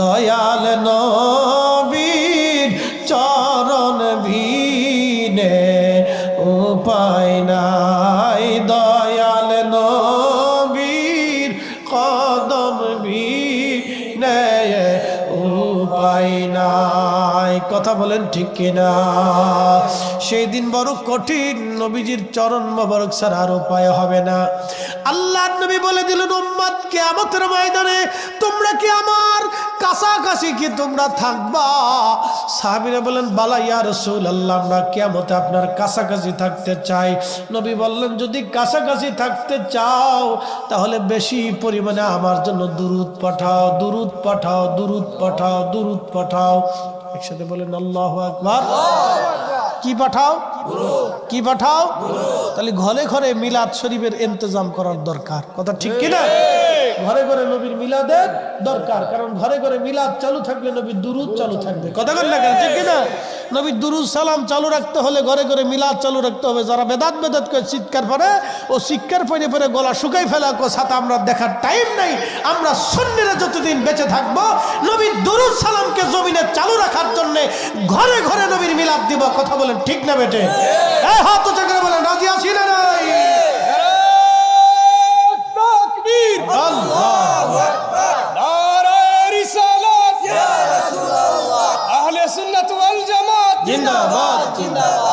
দয়াল নবীর চরণ বিনে উপায় নাই, দয়াল নবীর কদম বিনে উপায় নাই। কথা বলেন ঠিক কিনা? সেই দিন বড় কঠিন, নবীজির চরণ মোবারক ছাড়া আর উপায় হবে না। আল্লাহর নবী বলে দিলেন, উম্মত কিয়ামতের ময়দানে তোমরা কি আমার কাছাকাছি কি তোমরা থাকবা? সাহাবীরা বলেন, বালা ইয়া রাসূলুল্লাহ, আমরা কিয়ামতে আপনার কাছাকাছি থাকতে চাই। নবী বললেন, যদি কাছাকাছি থাকতে চাও তাহলে বেশি পরিমাণে আমার জন্য দুরূদ পাঠাও, দুরূদ পাঠাও, দুরূদ পাঠাও, দুরূদ পাঠাও। একসাথে বলেন আল্লাহু আকবার। কি পাঠাও? কি পাঠাও? তাহলে ঘরে ঘরে মিলাদ শরীফের ইন্তজাম করার দরকার। কথা ঠিক কিনা? ঘরে ঘরে নবীর মিলাদের দরকার, কারণ ঘরে ঘরে মিলাদ চালু থাকলে নবীর দুরূদ চালু থাকবে। কথা বল না, ঠিক কিনা? নবীর দুরূদ সালাম চালু রাখতে হলে ঘরে ঘরে মিলাদ চালু রাখতে হবে। যারা বেদাত বেদাত করে চিৎকার করে, ও চিৎকার পরে পরে গলা শুকাই ফেলা সাথে আমরা দেখার টাইম নাই। আমরা সুন্নিরা যতদিন বেঁচে থাকবো নবীর দুরূদ সালামকে জমিনে চালু রাখার জন্য ঘরে ঘরে নবীর মিলাদ দিব। কথা বলেন ঠিক না বেটে? হ্যাঁ, হাত